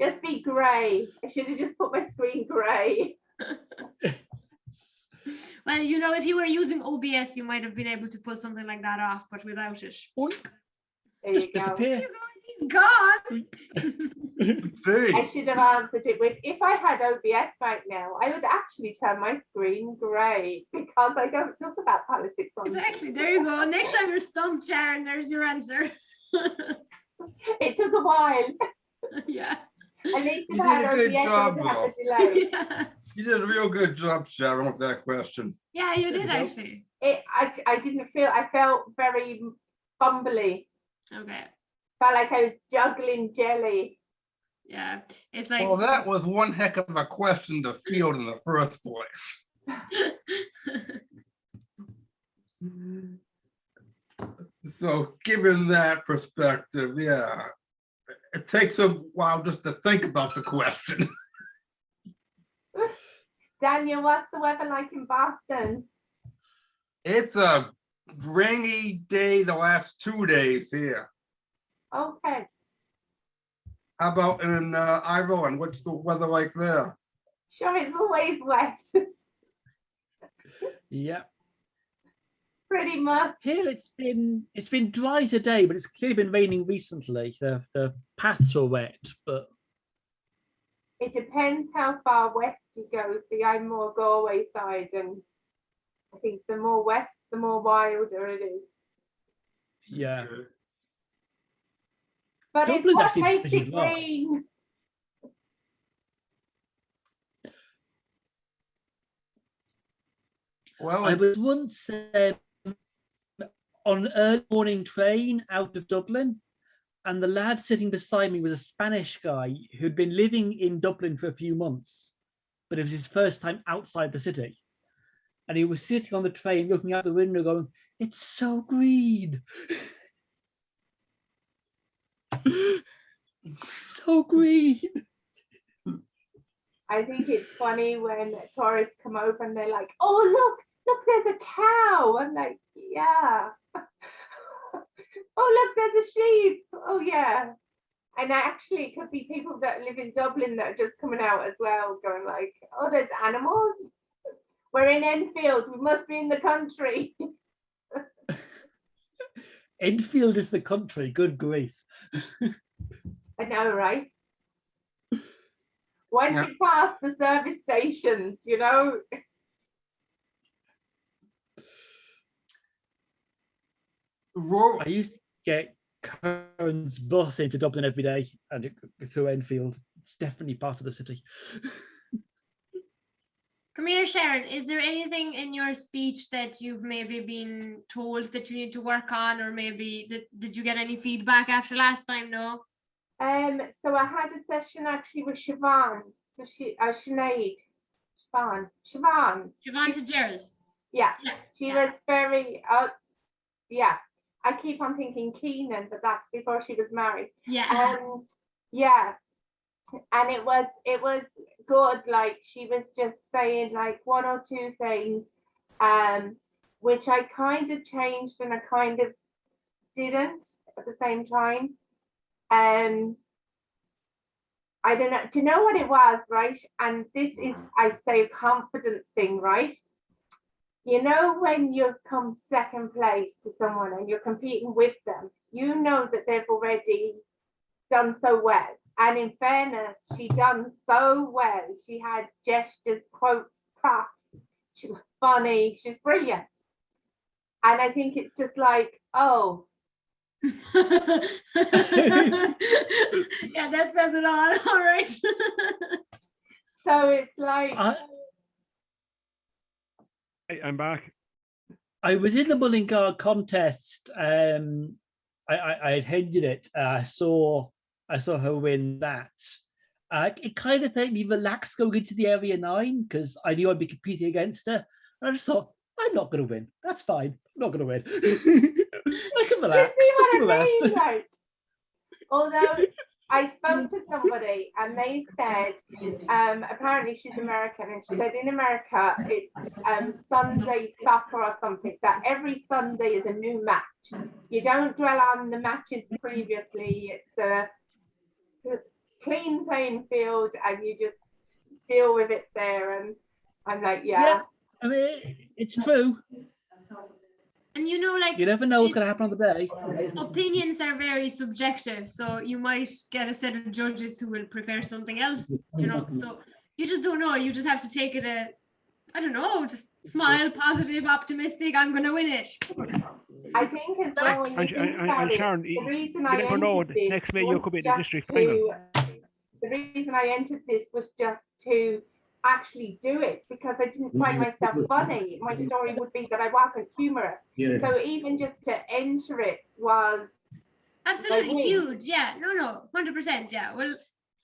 J: Just be grey. I should have just put my screen grey.
I: Well, you know, if you were using OBS, you might have been able to pull something like that off, but without it.
K: Oink,
J: There
K: just
J: you go.
K: disappear.
I: He's gone.
J: I should have answered it with, if I had OBS right now, I would actually turn my screen grey because I don't talk about politics on
I: Exactly. There you go. Next time you're stumped, Sharon, there's your answer.
J: It took a while.
I: Yeah.
J: At least if
L: You
J: I
L: did
J: had
L: a good
J: OBS, I
L: job,
J: would have
L: though.
J: a delay.
I: Yeah.
L: You did a real good job, Sharon, with that question.
I: Yeah, you
K: There
I: did
K: you go.
I: actually.
J: I didn't feel, I felt very bumbly.
I: Okay.
J: Felt like I was juggling jelly.
I: Yeah. It's like
L: Well, that was one heck of a question to field in the first place. So given that perspective, yeah, it takes a while just to think about the question.
J: Daniel, what's the weather like in Boston?
L: It's a rainy day the last 2 days here.
J: Okay.
L: How about in Ireland? What's the weather like there?
J: Sure, it's always wet.
K: Yeah.
J: Pretty much.
K: Here it's been dry today, but it's clearly been raining recently. The paths are wet, but
J: It depends how far west you go. See, I'm more Galway side, and I think the more west, the more wilder it is.
K: yeah.
J: But
K: Dublin's
J: it's what
K: actually
J: makes
K: pretty
J: it
K: dry.
J: green.
L: Well,
K: I was once on an early morning train out of Dublin, and the lad sitting beside me was a Spanish guy who'd been living in Dublin for a few months, but it was his first time outside the city. And he was sitting on the train looking out the window going, "It's so green." So green.
J: I think it's funny when tourists come over and they're like, "Oh, look, there's a cow." I'm like, "Yeah." "Oh, look, there's a sheep." "Oh, yeah." And actually, it could be people that live in Dublin that are just coming out as well, going like, "Oh, there's animals. We're in Enfield. We must be in the country."
K: Enfield is the country. Good grief.
J: I know, right? Once
L: Yeah.
J: you pass the service stations, you know.
K: I used to get Curran's bus into Dublin every day and through Enfield. It's definitely part of the city.
I: Come here, Sharon. Is there anything in your speech that you've maybe been told that you need to work on, or maybe did you get any feedback after last time? No.
J: So I had a session actually with Siobhan. So Sinead. Siobhan.
I: Siobhan Fitzgerald.
J: Yeah.
I: Yeah.
J: She was very yeah. I keep on thinking Keenan, but that's before she was married.
I: Yeah.
J: Yeah. And it was good. Like she was just saying like one or two things, which I kind of changed and I kind of didn't at the same time. I don't know. Do you know what it was, right? And this is, I'd say, a confidence thing, right? You know, when you come second place to someone and you're competing with them, you know that they've already done so well. And in fairness, she done so well. She had gestures, quotes, props. She was funny. She's brilliant. And I think it's just like, oh.
I: Yeah, that says it all. All right.
J: So it's like.
C: I'm back.
K: I was in the Mullingar contest. I had headed it. I saw her win that, It kind of made me relax going into the Area 9 because I knew I'd be competing against her. And I just thought, I'm not going to win. That's fine. I'm not going to win. I can relax.
J: You see
K: Just
J: what
K: do the
J: I
K: rest.
J: mean? Like, although I spoke to somebody and they said, apparently she's American, and she said in America it's Sunday soccer or something, that every Sunday is a new match. You don't dwell on the matches previously. It's a clean playing field and you just deal with it there. And I'm like, yeah.
K: I mean, it's true.
I: And you know, like,
K: You never know what's going to happen on the day.
I: opinions are very subjective, so you might get a set of judges who will prefer something else, you know, so you just don't know. You just have to take it I don't know, just smile, positive, optimistic, I'm gonna win it.
J: I think as well, when you think about it,
C: Sharon,
J: the reason
C: you
J: I
C: never know,
J: entered this
C: next May you could be in the
J: was
C: district
J: just
C: final.
J: the reason I entered this was just to actually do it, because I didn't find myself funny. My story would be that I wasn't humorous. So even just to enter it was
I: Absolutely huge, yeah, no, 100%, yeah. Well,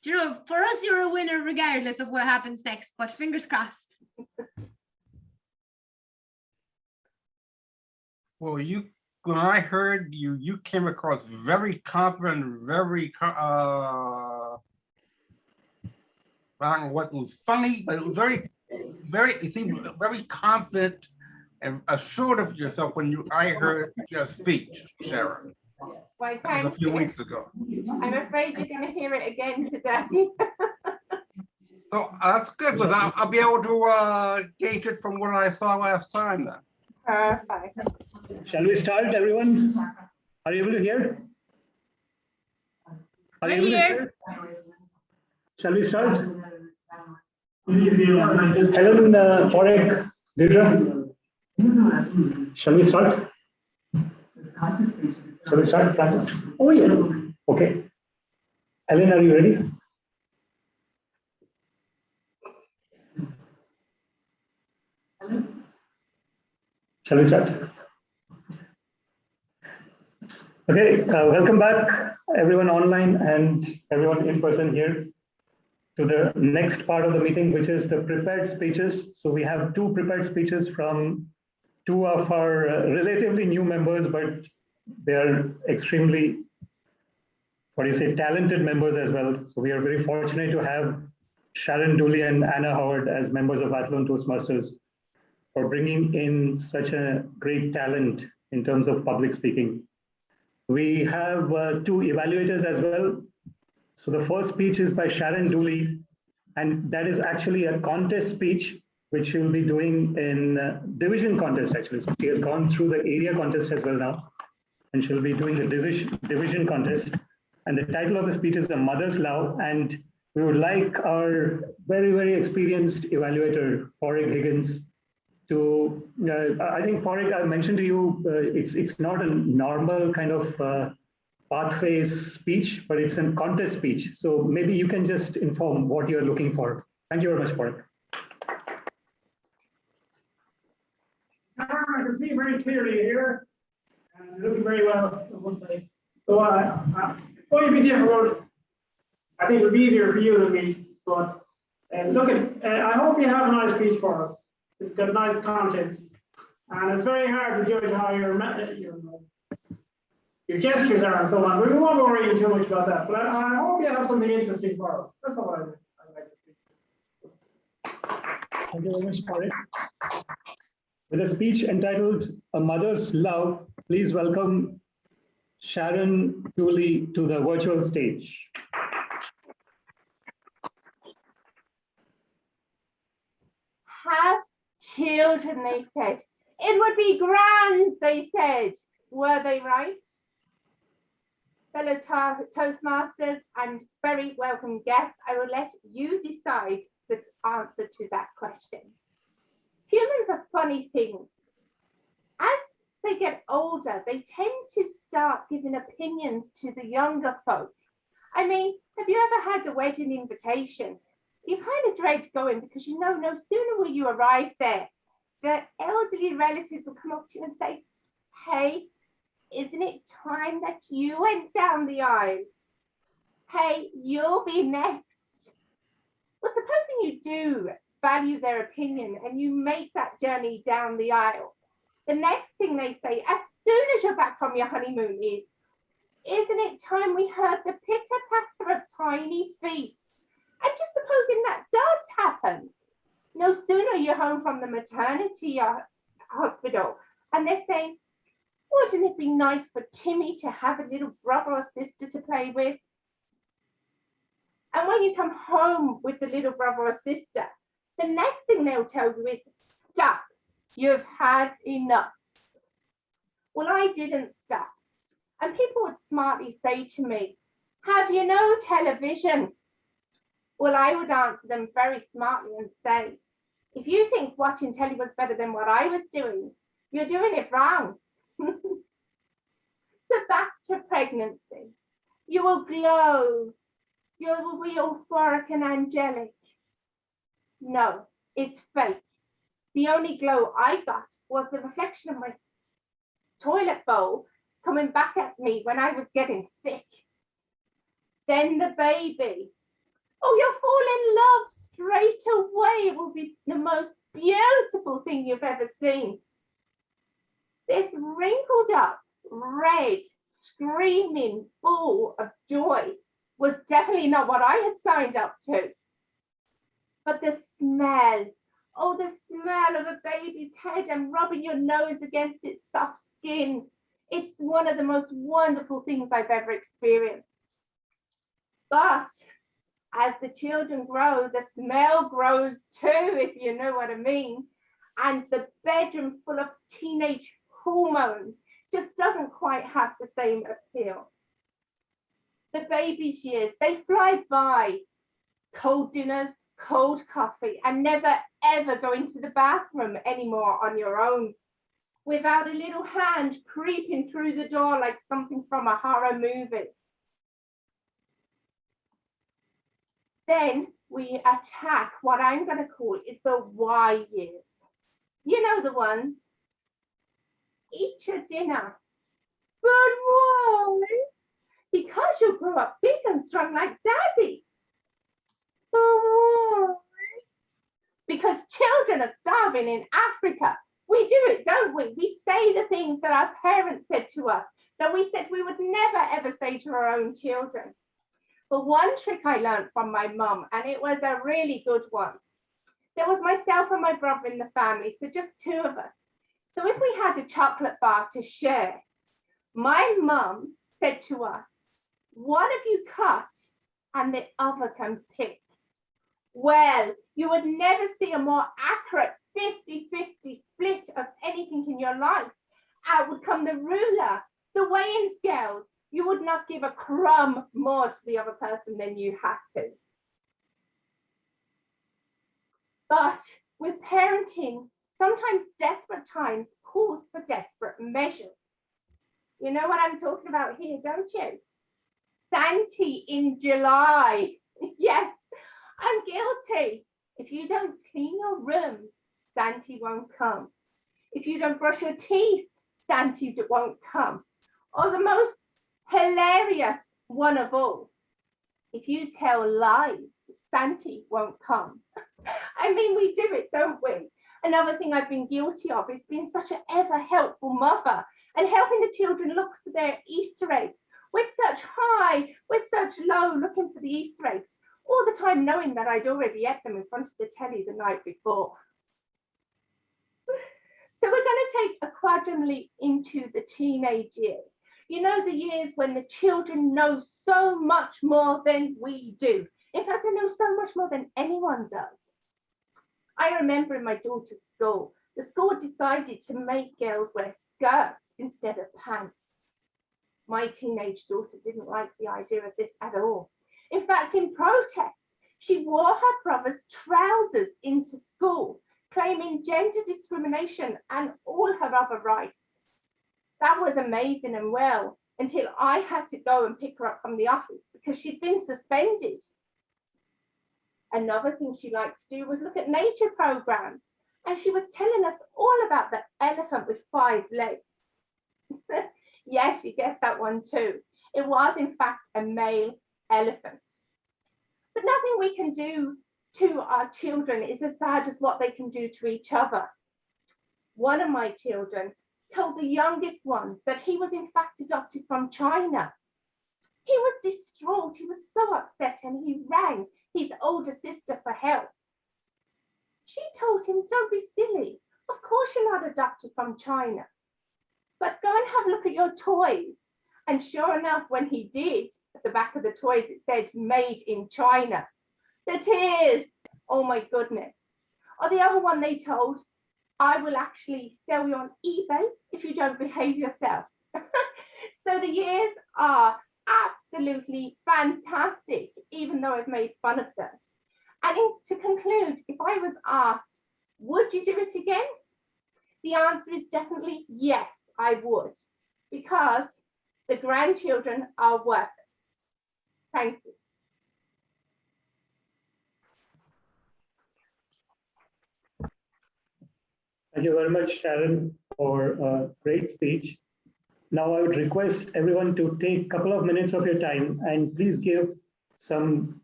I: you know, for us, you're a winner regardless of what happens next, but fingers crossed.
L: Well, when I heard you came across very confident, very, I don't know what was funny, but it was you seemed very confident and assured of yourself when I heard your speech, Sharon.
J: Well,
L: that was a few weeks ago.
J: I'm afraid you're going to hear it again today.
L: So that's good, because I'll be able to gauge it from what I saw last time then.
J: Perfect.
A: Shall we start, everyone? Are you able to hear? Are you able to hear? Shall we start? Helen, Forek, Deirdre? Shall we start? Shall we start, Francis? Oh, yeah. Okay. Helen, are you ready? Shall we start? Okay, welcome back, everyone online and everyone in person here, to the next part of the meeting, which is the prepared speeches. So we have two prepared speeches from two of our relatively new members, but they are extremely, talented members as well. So we are very fortunate to have Sharon Dooley and Anna Howard as members of Athlone Toastmasters for bringing in such a great talent in terms of public speaking. We have two evaluators as well. So the first speech is by Sharon Dooley, and that is actually a contest speech, which she'll be doing in division contest actually. So she has gone through the area contest as well now, and she'll be doing the division contest. And the title of the speech is The Mother's Love, and we would like our very, very experienced evaluator, Porrig Higgins, to, I think Porrig, I mentioned to you, it's not a normal kind of pathways speech, but it's a contest speech. So maybe you can just inform what you're looking for. Thank you very much, Porrig.
G: I can see very clearly here, and looking very well, I must say. So it's going to be difficult. I think it'll be easier for you than me, but I hope you have a nice speech for us. It's got nice content, and it's very hard to judge how your gestures are and so on. But we won't worry too much about that. But I hope you have something interesting for us. That's all I'd like to say.
A: Thank you very much, Porrig. With a speech entitled A Mother's Love, please welcome Sharon Dooley to the virtual stage.
J: Have children, they said. It would be grand, they said. Were they right? Fellow Toastmasters and very welcome guests, I will let you decide the answer to that question. Humans are funny things. As they get older, they tend to start giving opinions to the younger folk. I mean, have you ever had a wedding invitation? You kind of dread going because you know no sooner will you arrive there, the elderly relatives will come up to you and say, hey, isn't it time that you went down the aisle? Hey, you'll be next. Well, supposing you do value their opinion and you make that journey down the aisle, the next thing they say as soon as you're back from your honeymoon is, isn't it time we heard the pitter-patter of tiny feet? And just supposing that does happen, no sooner you're home from the maternity hospital and they're saying, wouldn't it be nice for Timmy to have a little brother or sister to play with? And when you come home with the little brother or sister, the next thing they'll tell you is, stop, you've had enough. Well, I didn't stop. And people would smartly say to me, have you no television? Well, I would answer them very smartly and say, if you think watching telly was better than what I was doing, you're doing it wrong. So back to pregnancy. You will glow. You will be euphoric and angelic. No, it's fake. The only glow I got was the reflection of my toilet bowl coming back at me when I was getting sick. Then the baby. Oh, you'll fall in love straight away. It will be the most beautiful thing you've ever seen. This wrinkled up, red, screaming ball of joy was definitely not what I had signed up to. But the smell, oh, the smell of a baby's head and rubbing your nose against its soft skin. It's one of the most wonderful things I've ever experienced. But as the children grow, the smell grows too, if you know what I mean. And the bedroom full of teenage hormones just doesn't quite have the same appeal. The baby's years, they fly by. Cold dinners, cold coffee, and never ever going to the bathroom anymore on your own without a little hand creeping through the door like something from a horror movie. Then we attack what I'm going to call is the Y years. You know the ones. Eat your dinner. But why? Because you'll grow up big and strong like Daddy. But why? Because children are starving in Africa. We do it, don't we? We say the things that our parents said to us that we said we would never ever say to our own children. But one trick I learned from my mum, and it was a really good one. There was myself and my brother in the family, so just two of us. So if we had a chocolate bar to share, my mum said to us, one of you cut and the other can pick. Well, you would never see a more accurate 50-50 split of anything in your life. Out would come the ruler, the weighing scales. You would not give a crumb more to the other person than you had to. But with parenting, sometimes desperate times calls for desperate measures. You know what I'm talking about here, don't you? Santi in July. Yes, I'm guilty. If you don't clean your room, Santi won't come. If you don't brush your teeth, Santi won't come. Or the most hilarious one of all, if you tell lies, Santi won't come. I mean, we do it, don't we? Another thing I've been guilty of is being such an ever helpful mother and helping the children look for their Easter eggs with such high, with such low, looking for the Easter eggs, all the time knowing that I'd already ate them in front of the telly the night before. So we're going to take a quantum leap into the teenage years. You know, the years when the children know so much more than we do. In fact, they know so much more than anyone does. I remember in my daughter's school, the school decided to make girls wear skirts instead of pants. My teenage daughter didn't like the idea of this at all. In fact, in protest, she wore her brother's trousers into school, claiming gender discrimination and all her other rights. That was amazing and well, until I had to go and pick her up from the office because she'd been suspended. Another thing she liked to do was look at nature programs, and she was telling us all about the elephant with 5 legs. Yes, you guessed that one too. It was in fact a male elephant. But nothing we can do to our children is as bad as what they can do to each other. One of my children told the youngest one that he was in fact adopted from China. He was distraught, he was so upset, and he rang his older sister for help. She told him, don't be silly. Of course you're not adopted from China. But go and have a look at your toys. And sure enough, when he did, at the back of the toys, it said, made in China. The tears, oh my goodness. Or the other one they told, I will actually sell you on eBay if you don't behave yourself. So the years are absolutely fantastic, even though I've made fun of them. And to conclude, if I was asked, would you do it again? The answer is definitely yes, I would, because the grandchildren are worth it. Thank you.
A: Thank you very much, Sharon, for a great speech. Now I would request everyone to take a couple of minutes of your time and please give some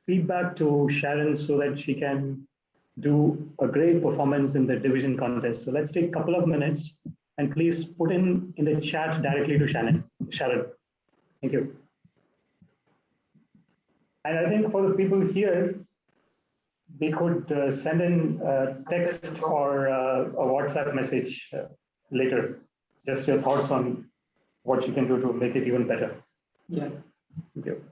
A: feedback to Sharon so that she can do a great performance in the division contest. So let's take a couple of minutes and please put in the chat directly to Sharon. Thank you. And I think for the people here, we could send in a text or a WhatsApp message later. Just your thoughts on what you can do to make it even better.
E: Yeah.
A: Thank you.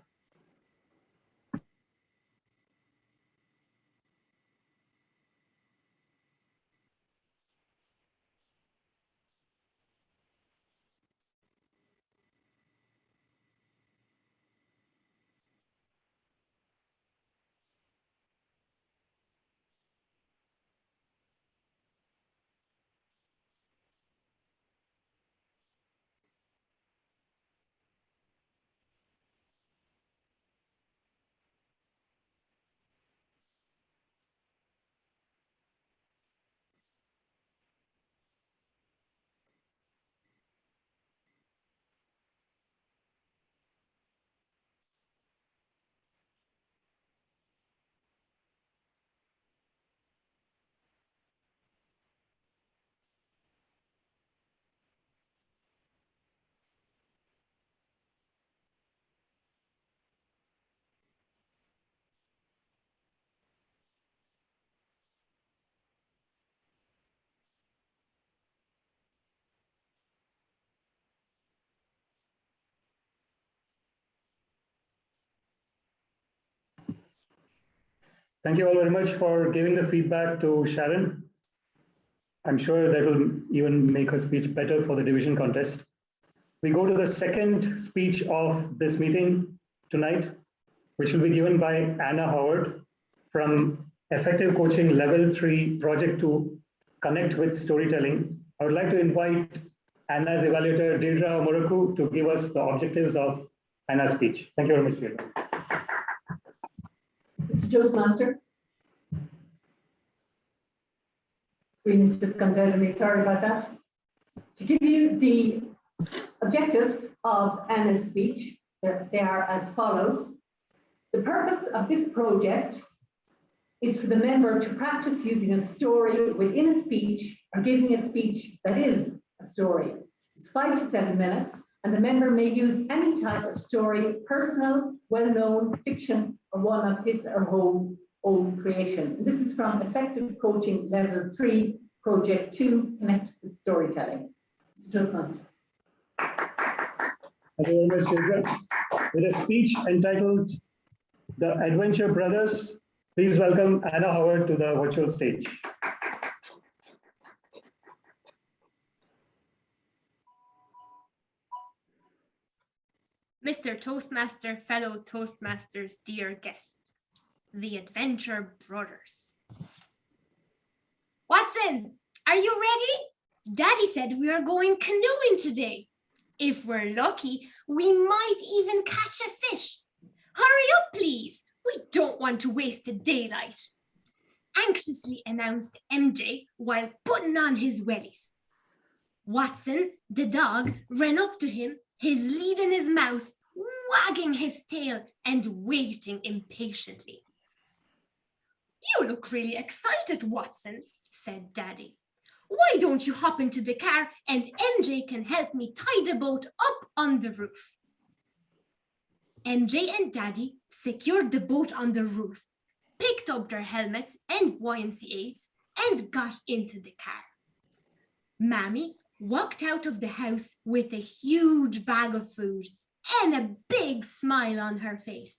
A: Thank you all very much for giving the feedback to Sharon. I'm sure that will even make her speech better for the division contest. We go to the second speech of this meeting tonight, which will be given by Anna Howard from Effective Coaching Level 3 Project 2, Connect with Storytelling. I would like to invite Anna's evaluator, Deirdre Muraku, to give us the objectives of Anna's speech. Thank you very much, Deirdre.
F: Mr. Toastmaster. Screen has just come down to me, sorry about that. To give you the objectives of Anna's speech, they are as follows. The purpose of this project is for the member to practice using a story within a speech or giving a speech that is a story. It's 5 to 7 minutes, and the member may use any type of story, personal, well-known, fiction, or one of his or her own creation. And this is from Effective Coaching Level 3, Project 2, Connect with Storytelling. Mr. Toastmaster.
A: Thank you very much, Deirdre. With a speech entitled The Adventure Brothers, please welcome Anna Howard to the virtual stage.
I: Mr. Toastmaster, fellow Toastmasters, dear guests, the Adventure Brothers. Watson, are you ready? Daddy said we are going canoeing today. If we're lucky, we might even catch a fish. Hurry up, please. We don't want to waste the daylight. Anxiously announced MJ while putting on his wellies. Watson, the dog, ran up to him, his lead in his mouth, wagging his tail and waiting impatiently. You look really excited, Watson, said Daddy. Why don't you hop into the car and MJ can help me tie the boat up on the roof? MJ and Daddy secured the boat on the roof, picked up their helmets and YMCAs, and got into the car. Mammy walked out of the house with a huge bag of food and a big smile on her face.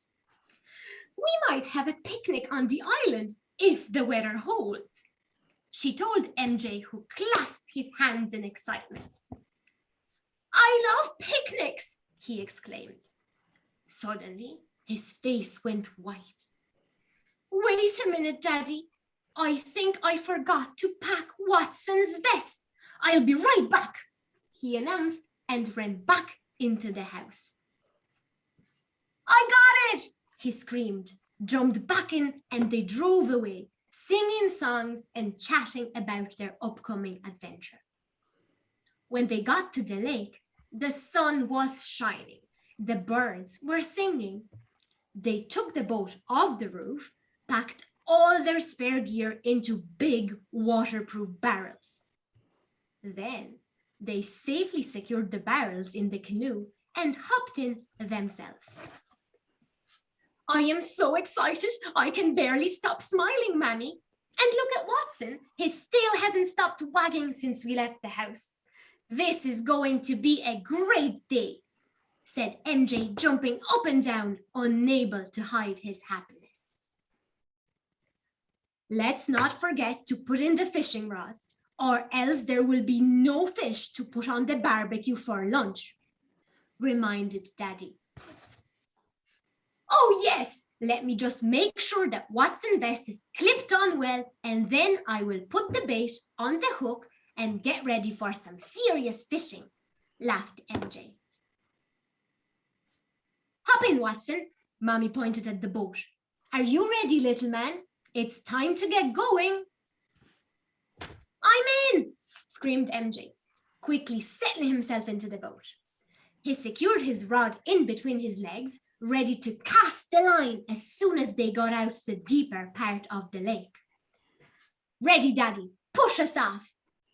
I: We might have a picnic on the island if the weather holds, she told MJ, who clasped his hands in excitement. I love picnics, he exclaimed. Suddenly, his face went white. Wait a minute, Daddy. I think I forgot to pack Watson's vest. I'll be right back, he announced and ran back into the house. I got it, he screamed, jumped back in, and they drove away, singing songs and chatting about their upcoming adventure. When they got to the lake, the sun was shining. The birds were singing. They took the boat off the roof, packed all their spare gear into big waterproof barrels. Then they safely secured the barrels in the canoe and hopped in themselves. I am so excited, I can barely stop smiling, Mammy. And look at Watson, his tail hasn't stopped wagging since we left the house. This is going to be a great day, said MJ, jumping up and down, unable to hide his happiness. Let's not forget to put in the fishing rods, or else there will be no fish to put on the barbecue for lunch, reminded Daddy. Oh yes, let me just make sure that Watson's vest is clipped on well, and then I will put the bait on the hook and get ready for some serious fishing, laughed MJ. Hop in, Watson, Mommy pointed at the boat. Are you ready, little man? It's time to get going. I'm in, screamed MJ, quickly settling himself into the boat. He secured his rod in between his legs, ready to cast the line as soon as they got out the deeper part of the lake. Ready, Daddy, push us off,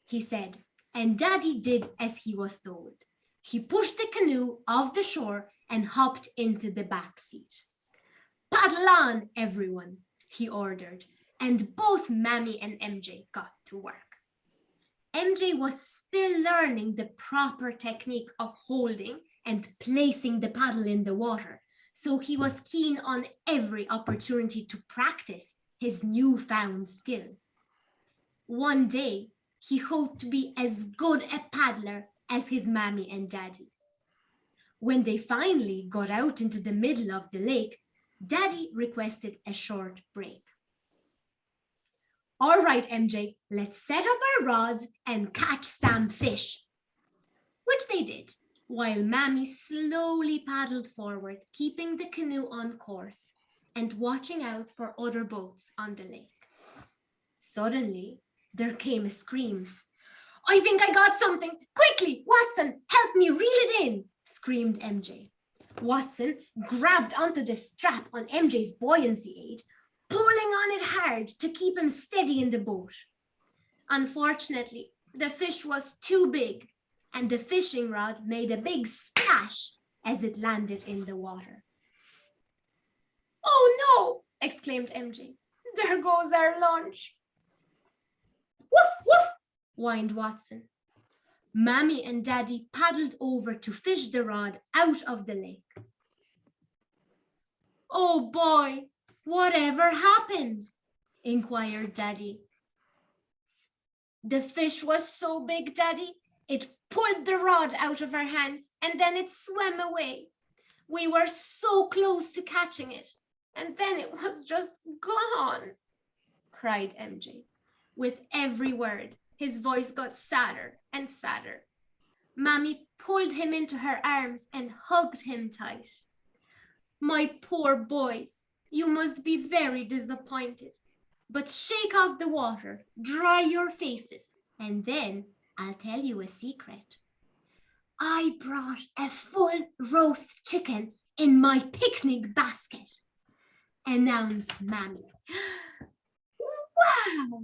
I: he said, and Daddy did as he was told. He pushed the canoe off the shore and hopped into the back seat. Paddle on, everyone, he ordered, and both Mammy and MJ got to work. MJ was still learning the proper technique of holding and placing the paddle in the water, so he was keen on every opportunity to practice his newfound skill. One day, he hoped to be as good a paddler as his Mammy and Daddy. When they finally got out into the middle of the lake, Daddy requested a short break. All right, MJ, let's set up our rods and catch some fish, which they did, while Mammy slowly paddled forward, keeping the canoe on course and watching out for other boats on the lake. Suddenly, there came a scream. I think I got something. Quickly, Watson, help me reel it in, screamed MJ. Watson grabbed onto the strap on MJ's buoyancy aid, pulling on it hard to keep him steady in the boat. Unfortunately, the fish was too big, and the fishing rod made a big splash as it landed in the water. Oh no, exclaimed MJ. There goes our lunch. Woof, woof, whined Watson. Mammy and Daddy paddled over to fish the rod out of the lake. Oh boy, whatever happened? Inquired Daddy. The fish was so big, Daddy, it pulled the rod out of our hands and then it swam away. We were so close to catching it, and then it was just gone, cried MJ. With every word, his voice got sadder and sadder. Mammy pulled him into her arms and hugged him tight. My poor boys, you must be very disappointed. But shake off the water, dry your faces, and then I'll tell you a secret. I brought a full roast chicken in my picnic basket, announced Mammy. Wow!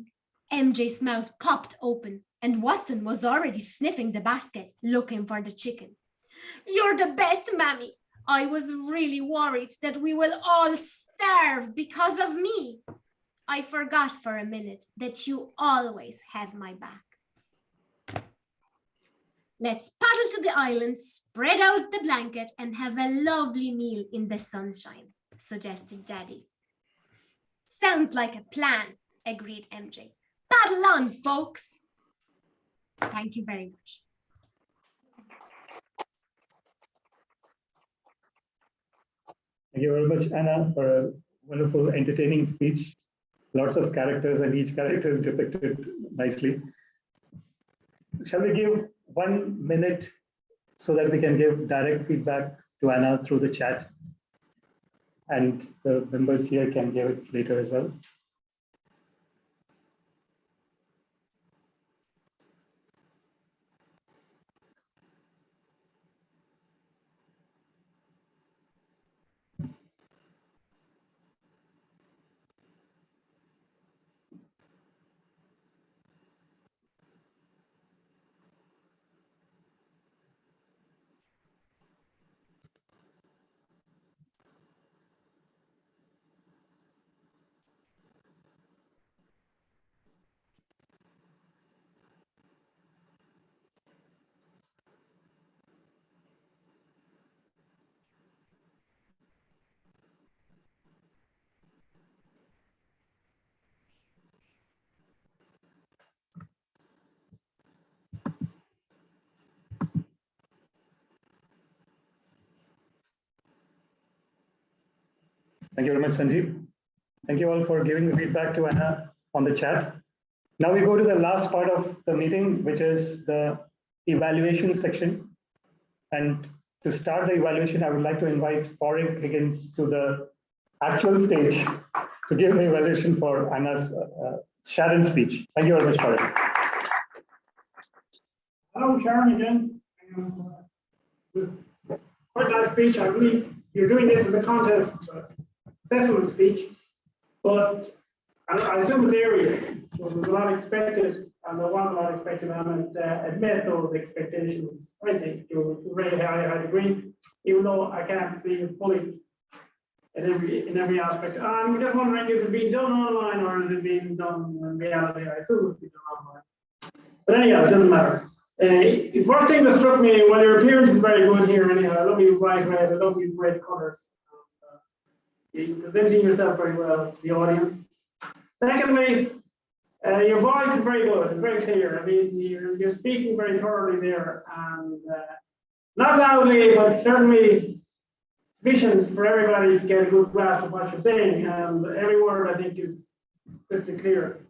I: MJ's mouth popped open, and Watson was already sniffing the basket, looking for the chicken. You're the best, Mammy. I was really worried that we will all starve because of me. I forgot for a minute that you always have my back. Let's paddle to the island, spread out the blanket, and have a lovely meal in the sunshine, suggested Daddy. Sounds like a plan, agreed MJ. Paddle on, folks. Thank you very much.
A: Thank you very much, Anna, for a wonderful, entertaining speech. Lots of characters, and each character is depicted nicely. Shall we give 1 minute so that we can give direct feedback to Anna through the chat? And the members here can give it later as well. Thank you very much, Sanjeev. Thank you all for giving the feedback to Anna on the chat. Now we go to the last part of the meeting, which is the evaluation section. And to start the evaluation, I would like to invite Warwick Higgins to the actual stage to give the evaluation for Anna's Sharon speech. Thank you very much, Warwick.
G: Hello, Sharon again. Quite nice speech. I believe you're doing this as a contest assessment speech, but I assume it's area. So there's a lot expected, and there was a lot expected, and I've met those expectations, I think, to a very high degree, even though I can't see it fully in every aspect. I'm just wondering, is it being done online or is it being done in reality? I assume it's being done online. But anyhow, it doesn't matter. The first thing that struck me, well, your appearance is very good here anyhow. I love you bright red, I love you bright colours. You're presenting yourself very well to the audience. Secondly, your voice is very good, it's very clear. I mean, you're speaking very thoroughly there, and not loudly, but certainly sufficient for everybody to get a good grasp of what you're saying, and every word I think is crystal clear.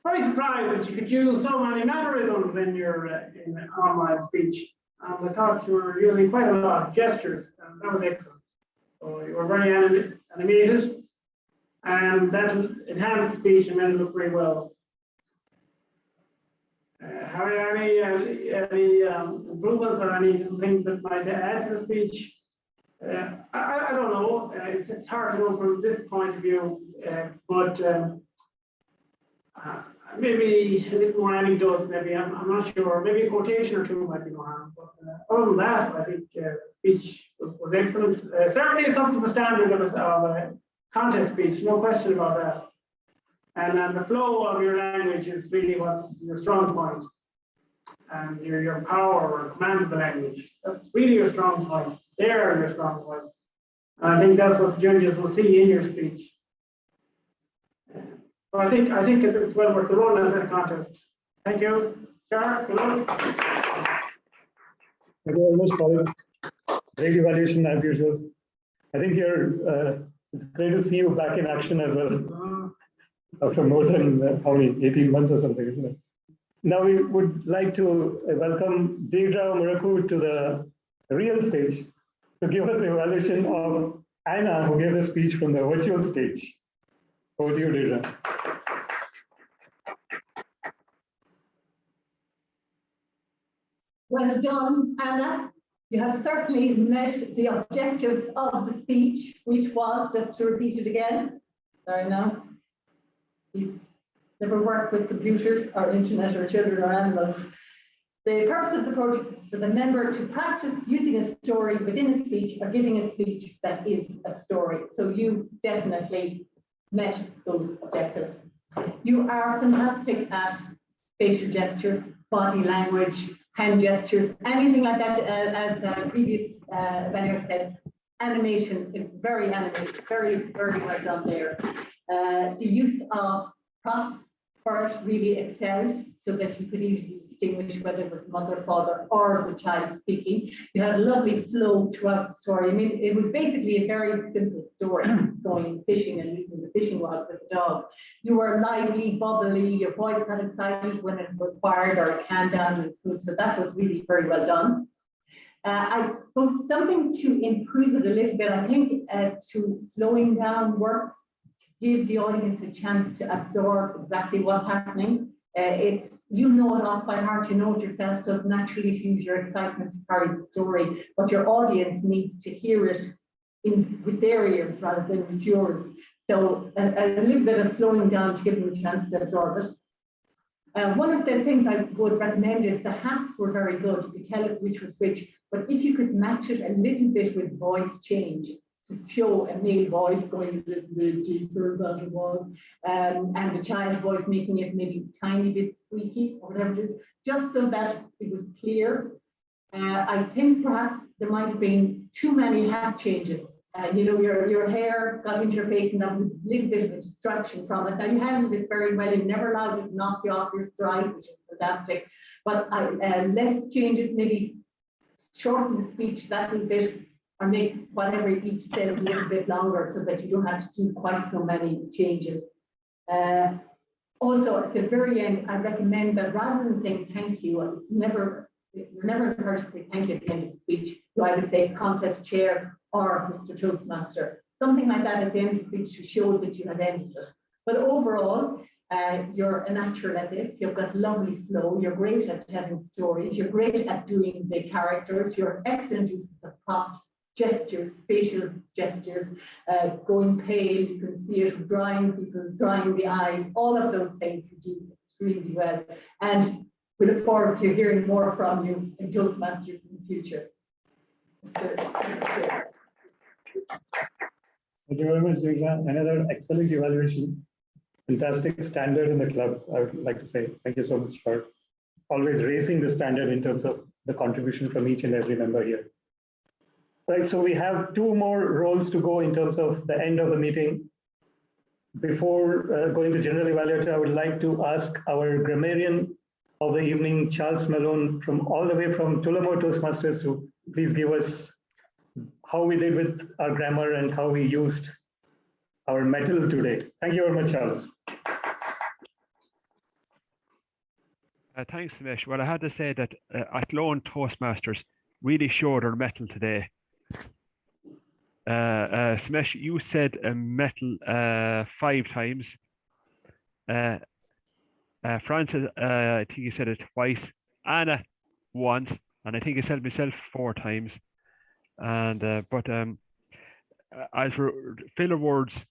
G: Very surprised that you could use so many mannerisms in your in online speech. I thought you were using quite a lot of gestures, and that was excellent. So you were very animated, and that enhanced the speech and made it look very well. Have you any improvements or any things that might add to the speech? I don't know. It's hard to know from this point of view, but maybe a little more anecdotes. Maybe I'm not sure. Maybe a quotation or two might be no harm. But other than that, I think speech was excellent. Certainly, it's up to the standard of a contest speech. No question about that. And the flow of your language is really what's your strong point. And your power or command of the language. That's really your strong points. They are your strong points. And I think that's what the judges will see in your speech. So I think it's well worth the role in that contest. Thank you. Sarah, good luck.
A: Thank you very much, Colin. Great evaluation as usual. I think it's great to see you back in action as well. After more than how many, 18 months or something, isn't it? Now we would like to welcome Deirdre Muraku to the real stage to give us an evaluation of Anna, who gave the speech from the virtual stage. Over to you, Deirdre.
F: Well done, Anna. You have certainly met the objectives of the speech, which was, just to repeat it again, sorry now,
D: He's never worked with computers or internet or children or animals. The purpose of the project is for the member to practice using a story within a speech or giving a speech that is a story. So you definitely met those objectives. You are fantastic at facial gestures, body language, hand gestures, anything like that, as previous evaluator said. Animation is very animated, very, very well done there. The use of props for it really excelled, so that you could easily distinguish whether it was mother, father, or the child speaking. You had a lovely flow throughout the story. I mean, it was basically a very simple story, going fishing and using the fishing rod with the dog. You were lively, bubbly, your voice got excited when it required, or it calmed down and smooth, so that was really very well done. I suppose something to improve it a little bit, I think to slowing down works, give the audience a chance to absorb exactly what's happening. It's, you know it off by heart, you know it yourself, so it's naturally to use your excitement to carry the story, but your audience needs to hear it with their ears rather than with yours. So a little bit of slowing down to give them a chance to absorb it. One of the things I would recommend is the hats were very good. You could tell which was which, but if you could match it a little bit with voice change to show a male voice going a little bit deeper than it was, and the child's voice making it maybe a tiny bit squeaky or whatever it is, just so that it was clear. I think perhaps there might have been too many hat changes. You know, your hair got into your face, and that was a little bit of a distraction from it. Now, you handled it very well. You never allowed it to knock you off your stride, which is fantastic. But less changes, maybe shorten the speech that little bit, or make whatever each said a little bit longer, so that you don't have to do quite so many changes. Also, at the very end, I recommend that rather than saying thank you, you're never encouraged to say thank you at the end of the speech. You either say contest chair or Mr. Toastmaster, something like that at the end of the speech to show that you have ended it. But overall, you're a natural at this. You've got lovely flow. You're great at telling stories. You're great at doing the characters. You're excellent uses of props, gestures, facial gestures, going pale. You can see it, drying people, drying the eyes. All of those things you do extremely well. And we look forward to hearing more from you in Toastmasters in the future.
A: Thank you very much, Julia. Another excellent evaluation. Fantastic standard in the club, I would like to say. Thank you so much for always raising the standard in terms of the contribution from each and every member here. Right, so we have two more roles to go in terms of the end of the meeting. Before going to general evaluator, I would like to ask our grammarian of the evening, Charles Malone, from all the way from Tullamore Toastmasters, to please give us how we did with our grammar and how we used our metal today. Thank you very much, Charles.
C: Thanks, Smesh. Well, I had to say that Athlone Toastmasters really showed our metal today. Smesh, you said metal 5 times. Francis, I think you said it twice. Anna once, and I think I said it myself 4 times. And as for filler words,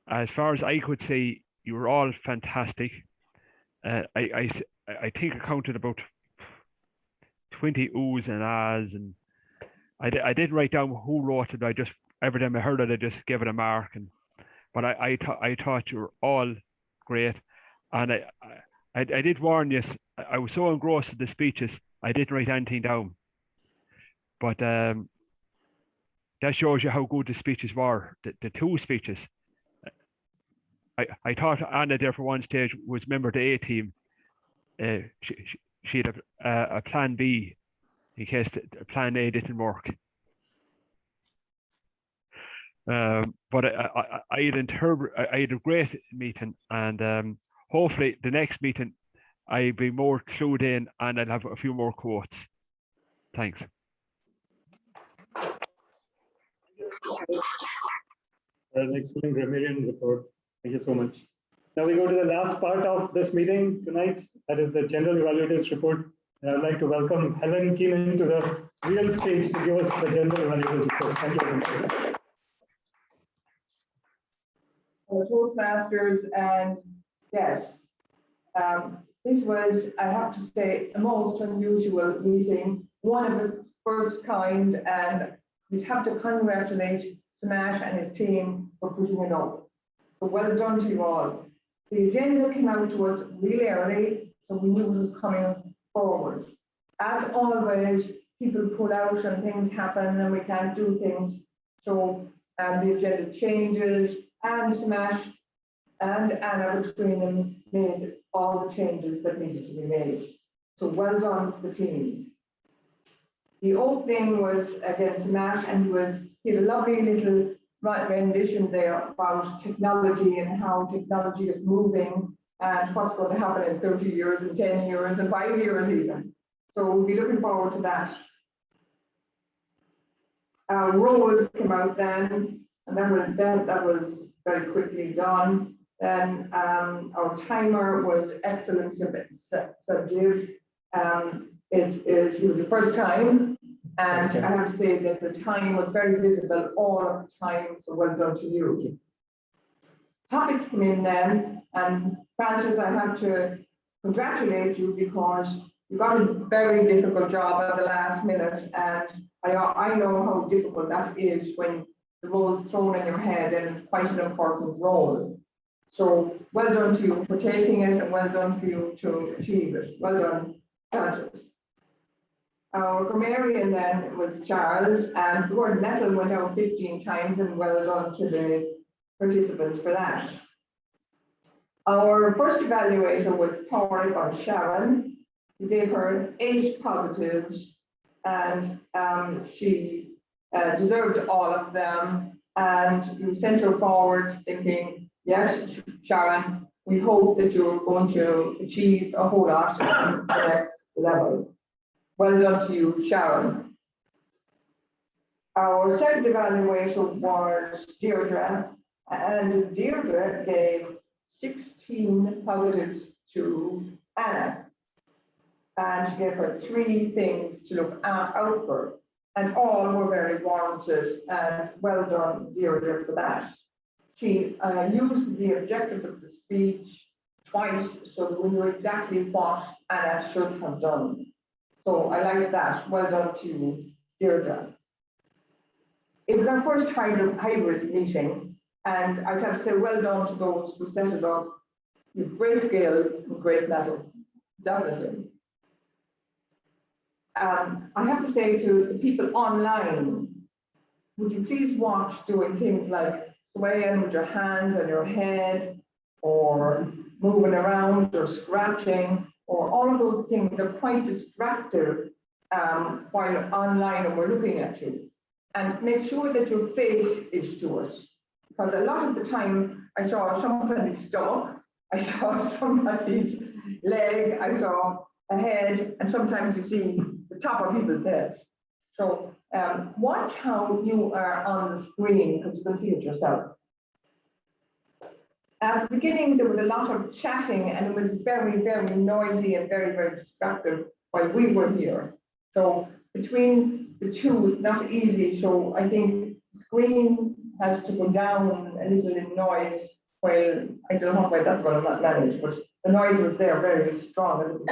C: as far as I could say, you were all fantastic. I think I counted about 20 oohs and ahs, and I didn't write down who wrote it. I just, every time I heard it, I just gave it a mark. But I thought you were all great, and I did warn you. I was so engrossed in the speeches, I didn't write anything down. But that shows you how good the speeches were. The 2 speeches. I thought Anna there for one stage was member of the A team. She had a plan B in case the plan A didn't work. But I had a great meeting, and hopefully the next meeting I'll be more clued in and I'll have a few more quotes. Thanks.
A: An excellent grammarian report. Thank you so much. Now we go to the last part of this meeting tonight. That is the general evaluators report. And I'd like to welcome Helen Keenan to the real stage to give us the general evaluators report. Thank you very much.
D: Toastmasters, and yes, this was, I have to say, a most unusual meeting, one of its first kind, and we'd have to congratulate Samash and his team for putting it up. So well done to you all. The agenda came out to us really early, so we knew it was coming forward. As always, people pull out and things happen and we can't do things. So the agenda changes, and Samash and Anna between them made all the changes that needed to be made. So well done to the team. The opening was again Samash, and he had a lovely little rendition there about technology and how technology is moving and what's going to happen in 30 years and 10 years and 5 years even. So we'll be looking forward to that. Roles came out then, and that was very quickly done. Then our timer was excellent subject. It was the first time, and I have to say that the time was very visible all of the time, so well done to you. Topics come in then, and Francis, I have to congratulate you because you got a very difficult job at the last minute, and I know how difficult that is when the role is thrown in your head and it's quite an important role. So well done to you for taking it, and well done for you to achieve it. Well done, Francis. Our grammarian then was Charles, and the word metal went out 15 times, and well done to the participants for that. Our first evaluator was Tori or Sharon. We gave her 8 positives, and she deserved all of them. And we sent her forward thinking, yes, Sharon, we hope that you're going to achieve a whole lot at the next level. Well done to you, Sharon. Our second evaluator was Deirdre, and Deirdre gave 16 positives to Anna. And she gave her 3 things to look out for, and all were very warranted, and well done, Deirdre, for that. She used the objectives of the speech twice, so that we knew exactly what Anna should have done. So I like that. Well done to you, Deirdre. It was our first hybrid meeting, and I'd have to say well done to those who set it up with great skill and great mettle, definitely. I have to say to the people online, would you please watch doing things like swaying with your hands on your head, or moving around, or scratching, or all of those things are quite distractive while online and we're looking at you. And make sure that your face is to us, because a lot of the time I saw somebody's stomach, I saw somebody's leg, I saw a head, and sometimes you see the top of people's heads. So watch how you are on the screen, because you can see it yourself. At the beginning, there was a lot of chatting, and it was very, very noisy and very, very distractive while we were here. So between the two, it's not easy. So I think the screen has to go down a little in noise, while I don't know why that's going to manage, but the noise was there very strong.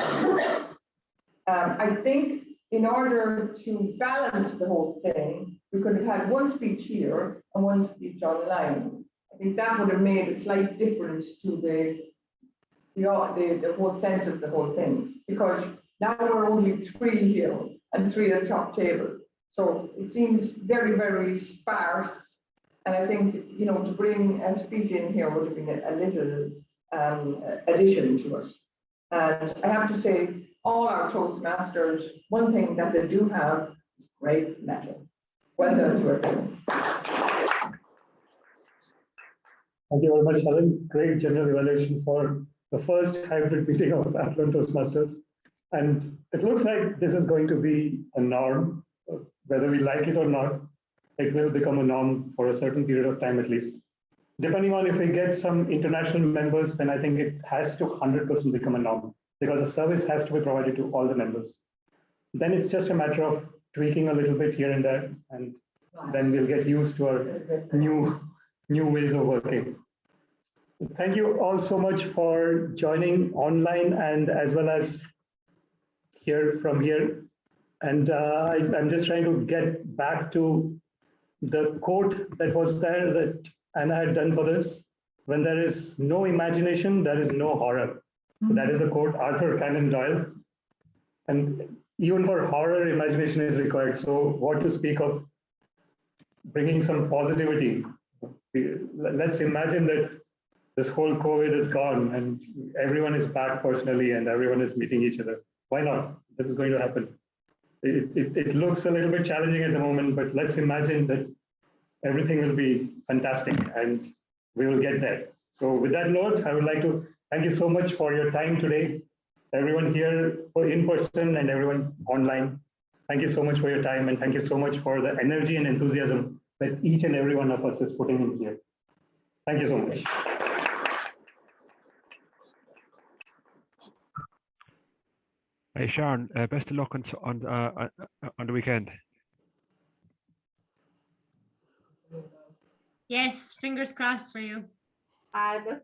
D: I think in order to balance the whole thing, we could have had one speech here and one speech online. I think that would have made a slight difference to the whole sense of the whole thing, because now we're only 3 here and 3 at the top table. So it seems very, very sparse. And I think, you know, to bring a speech in here would have been a little addition to us. And I have to say, all our Toastmasters, one thing that they do have is great mettle. Well done to everyone.
A: Thank you very much, Helen. Great general evaluation for the first hybrid meeting of Athlone Toastmasters. And it looks like this is going to be a norm, whether we like it or not. It will become a norm for a certain period of time at least. Depending on if we get some international members, then I think it has to 100% become a norm, because the service has to be provided to all the members. Then it's just a matter of tweaking a little bit here and there, and then we'll get used to our new ways of working. Thank you all so much for joining online and as well as here from here. And I'm just trying to get back to the quote that was there that Anna had done for this. When there is no imagination, there is no horror. That is a quote, Arthur Conan Doyle. And even for horror, imagination is required. So what to speak of bringing some positivity? Let's imagine that this whole COVID is gone and everyone is back personally and everyone is meeting each other. Why not? This is going to happen. It looks a little bit challenging at the moment, but let's imagine that everything will be fantastic and we will get there. So with that note, I would like to thank you so much for your time today. Everyone here in person and everyone online. Thank you so much for your time and thank you so much for the energy and enthusiasm that each and every one of us is putting in here. Thank you so much.
C: Hey, Sharon, best of luck on the weekend.
I: Yes, fingers crossed for you.
J: Look,